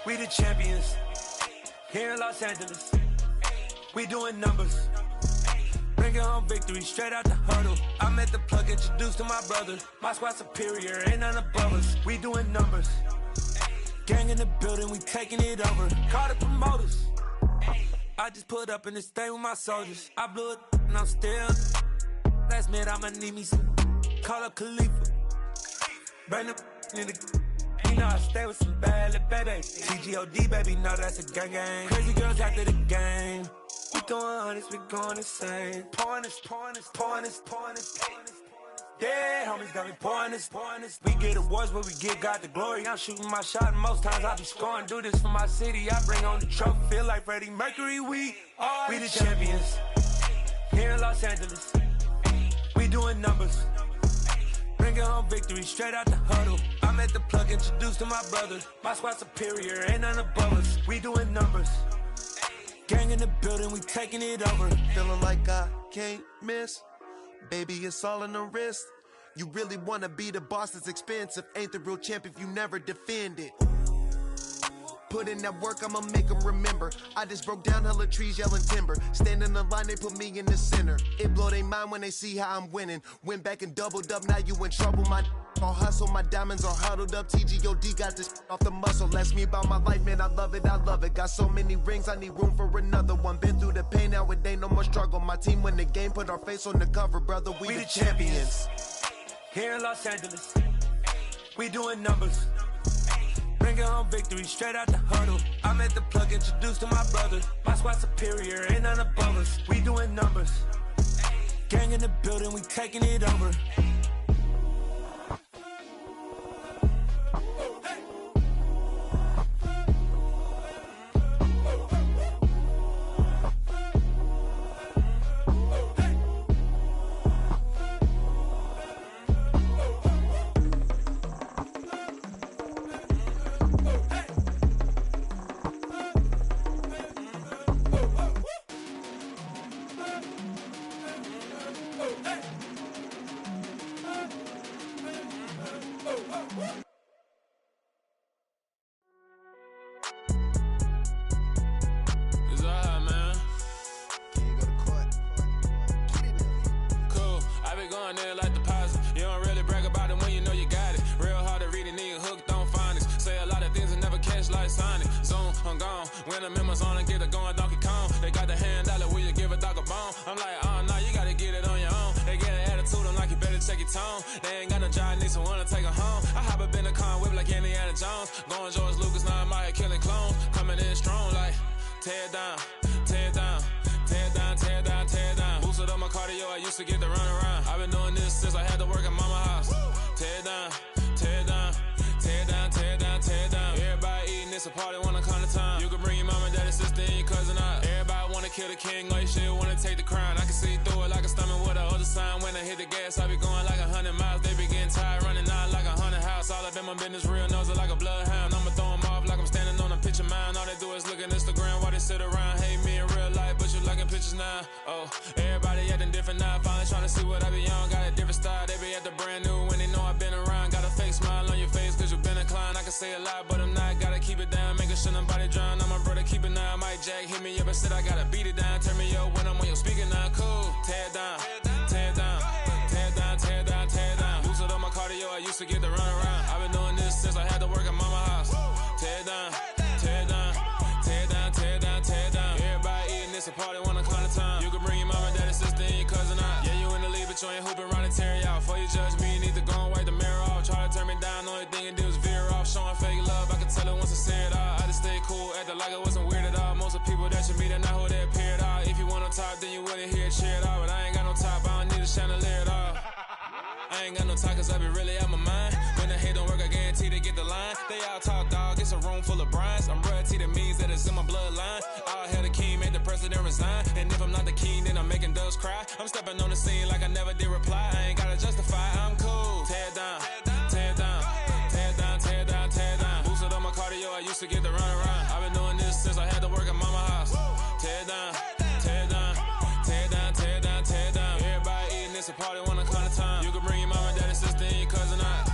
We the champions here in Los Angeles. We doing numbers, bringing home victory straight out the huddle. I met the plug, introduced to my brother. My squad superior, ain't none above us. We doing numbers, gang in the building, we taking it over. Call the promoters. I just put up in this thing with my soldiers. I blew it and I'm still. Last minute I'ma need me some. Call up Khalifa. Bring the in the. You know I stay with some bad little baby. TGOD baby, know that's a gang gang. Crazy girls after the game. We throwing hundreds, we going insane. Pouring this. Yeah, homies got me pouring this. We get awards, but we give God the glory. I'm shooting my shot, and most times I be scoring. Do this for my city, I bring on the trophy. Feel like Freddie Mercury, we the champions here in Los Angeles. We doing numbers, bringing home victory straight out the huddle. I met the plug, introduced to my brother. My squad superior, ain't none above us. We doing numbers, gang in the building, we taking it over. Feeling like I can't miss. Baby, it's all in the wrist. You really wanna be the boss, it's expensive. Ain't the real champ if you never defend it. Put in that work, I'ma make them remember. I just broke down hella trees, yelling timber. Stand in the line, they put me in the center. It blow their mind when they see how I'm winning. Went back and doubled up, now you in trouble. My all hustle, my diamonds are huddled up. TGOD got this off the muscle. Ask me about my life, man, I love it. Got so many rings, I need room for another one. Been through the pain, now it ain't no more struggle. My team win the game, put our face on the cover, brother. We the champions here in Los Angeles. We doing numbers, bringing home victory straight out the huddle. I met the plug, introduced to my brother. My squad superior, ain't none above us. We doing numbers, gang in the building, we taking it over. Jones on and get it going Donkey Kong. They got the hand dollar, will you give a dog a bone? I'm like, nah, you gotta get it on your own. They get an attitude, I'm like, you better check your tone. They ain't got no job, need someone to take her home. I hop up in the car, whip like Indiana Jones. Going George Lucas, now I'm out here killing clones. Coming in strong like, tear it down, tear it down. Tear down, tear down, tear down. Boosted up my cardio, I used to get to run around. I've been doing this since I had to work at mama house. Tear down, tear down, tear down, tear down, tear down. Everybody eating, it's a party, wanna come to time. You can bring your mama, daddy, sister, and your cousin out. Everybody wanna kill the king, or you shit wanna take the crown. I can see through it like a stomach with a other sign. When I hit the gas, I be going like 100 miles. They be getting tired, running out like 100 house. All up in my business, real nose like a bloodhound. I'ma throw them off like I'm standing on a picture mound. All they do is look at Instagram while they sit around. Hate me in real life, but you liking pictures now. Oh, everybody acting different now. Finally trying to see what I be on. Got a different style, they be at the brand new when they know I've been around. Got a fake smile on your face cause you been inclined. I can say a lot, but I'm not. Gotta keep it down, making sure nobody drown. I'm my brother, keep it now. Mike Jack hit me up and said I gotta beat it down. Turn me up when I'm on your speaker now. Cool, tear down, tear down, tear down, tear down, tear down. Boosted up my cardio, I used to get to run around. I've been doing this since I had to work at mama house. Tear down, tear down, tear down, tear down, tear down. Everybody eating, it's a party, wanna come to time. You can bring your mama, daddy, sister, and your cousin out. Yeah, you in the lead, but you ain't hooping around and tear you out. Before you judge me, you need to go and wipe the mirror off. Try to turn me down, the only thing you do is veer off. Showing fake love, I can tell it once I say it all. I just stay cool, acting like it wasn't weird at all. Most of the people that you meet are not who they appear at all. If you want on top, then you wouldn't hear it cheer at all. But I ain't got no top, I don't need a chandelier at all. I ain't got no talk cause I be really out my mind. When the hate don't work, I guarantee to get the line. They all talk dog, it's a room full of brinds. I'm royalty, that means that it's in my bloodline. All hell the king, made the president resign. And if I'm not the king, then I'm making doves cry. I'm stepping on the scene like I never did reply. I ain't gotta justify, I'm cool. Tear down, tear down, tear down, tear down, tear down. Boosted up my cardio, I used to get to run around. I've been doing this since I had to work at mama house. Tear down, tear down, tear down, tear down, tear down. Everybody eating, it's a party, wanna come to time. You can bring your mama, daddy, sister, and your cousin out.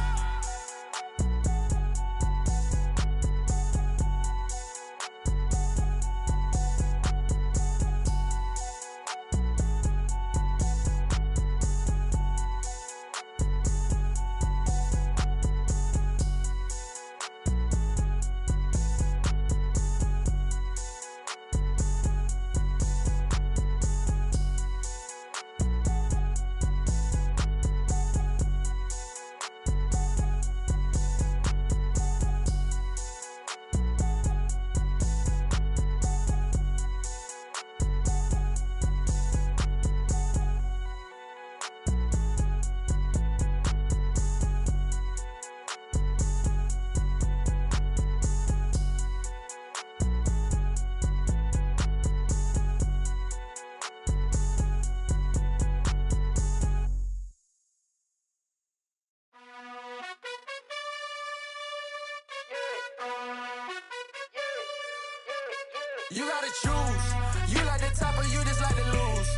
You gotta choose. You like the top or you just like to lose.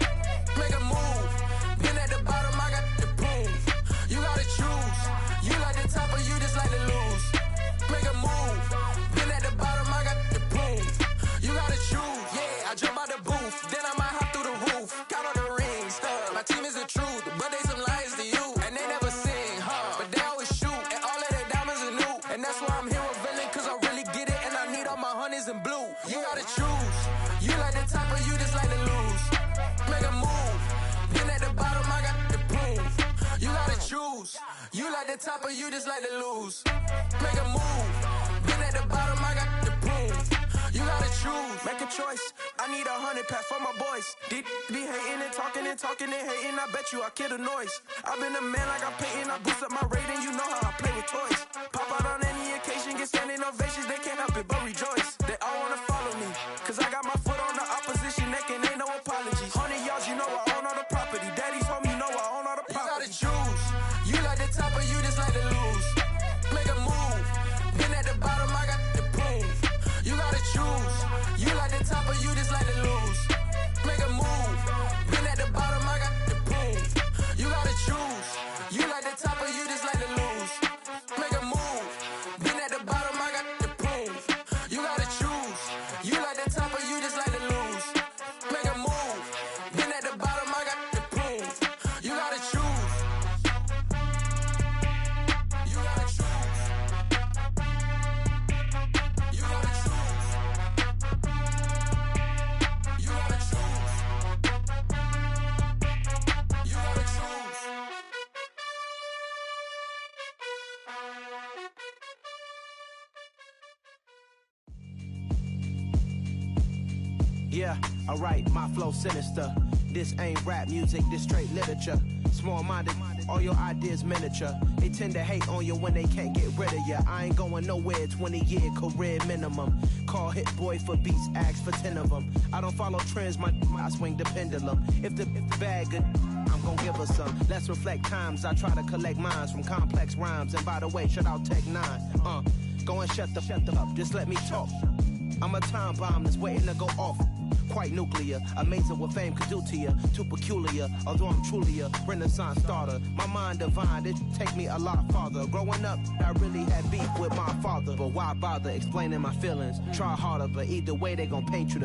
Make a move. Been at the bottom, I got the proof. You gotta choose. You like the top or you just like to lose. Make a move. Been at the bottom, I got the proof. You gotta choose. Yeah, I jump out the booth. Then I might hop through the roof. Count on the rings. My team is the truth, but they some liars to you. And they never sing, but they always shoot. And all of their diamonds are new. And that's why I'm here with villain, cause I really get it. And I need all my honeys in blue. You gotta choose. You like the top or you just like to lose. Make a move. Been at the bottom, I got the proof. You gotta choose. You like the top or you just like to lose. Make a move. Been at the bottom, I got the proof. You gotta choose. Make a choice. I need 100 pack for my boys. Be hating and talking and talking and hating. I bet you I kill the noise. I've been a man like I'm Peyton. I boost up my rating. You know how I play with toys. Pop out on any occasion, get standing ovations. They can't help it but rejoice. They all wanna follow me, cause I got my foot on the opposition neck and ain't no apologies. 100 yards, you know I own all the property. Daddy's home, you know I own all the property. You gotta choose. You like the top or you just like to lose. Make a move. Been at the bottom, I got the proof. You gotta choose. You like the top or you just like to lose. Make a move. Been at the bottom, I got the proof. You gotta choose. You like the top or you just like to lose. Make a move. Been at the bottom, I got the proof. You gotta choose. You like the top. Yeah, alright, my flow sinister. This ain't rap music, this straight literature. Small-minded, all your ideas miniature. They tend to hate on you when they can't get rid of you. I ain't going nowhere, 20-year career minimum. Call Hit Boy for beats, ask for 10 of them. I don't follow trends, I swing the pendulum. If the bag good, I'm gon' give her some. Let's reflect times, I try to collect minds from complex rhymes. And by the way, shout out Tech 9. Go and shut the up, just let me talk. I'm a time bomb that's waiting to go off. Quite nuclear, amazing what fame could do to you. Too peculiar, although I'm truly a renaissance starter. My mind divine, it take me a lot farther. Growing up, I really had beef with my father. But why bother explaining my feelings? Try harder, but either way they gon' paint you the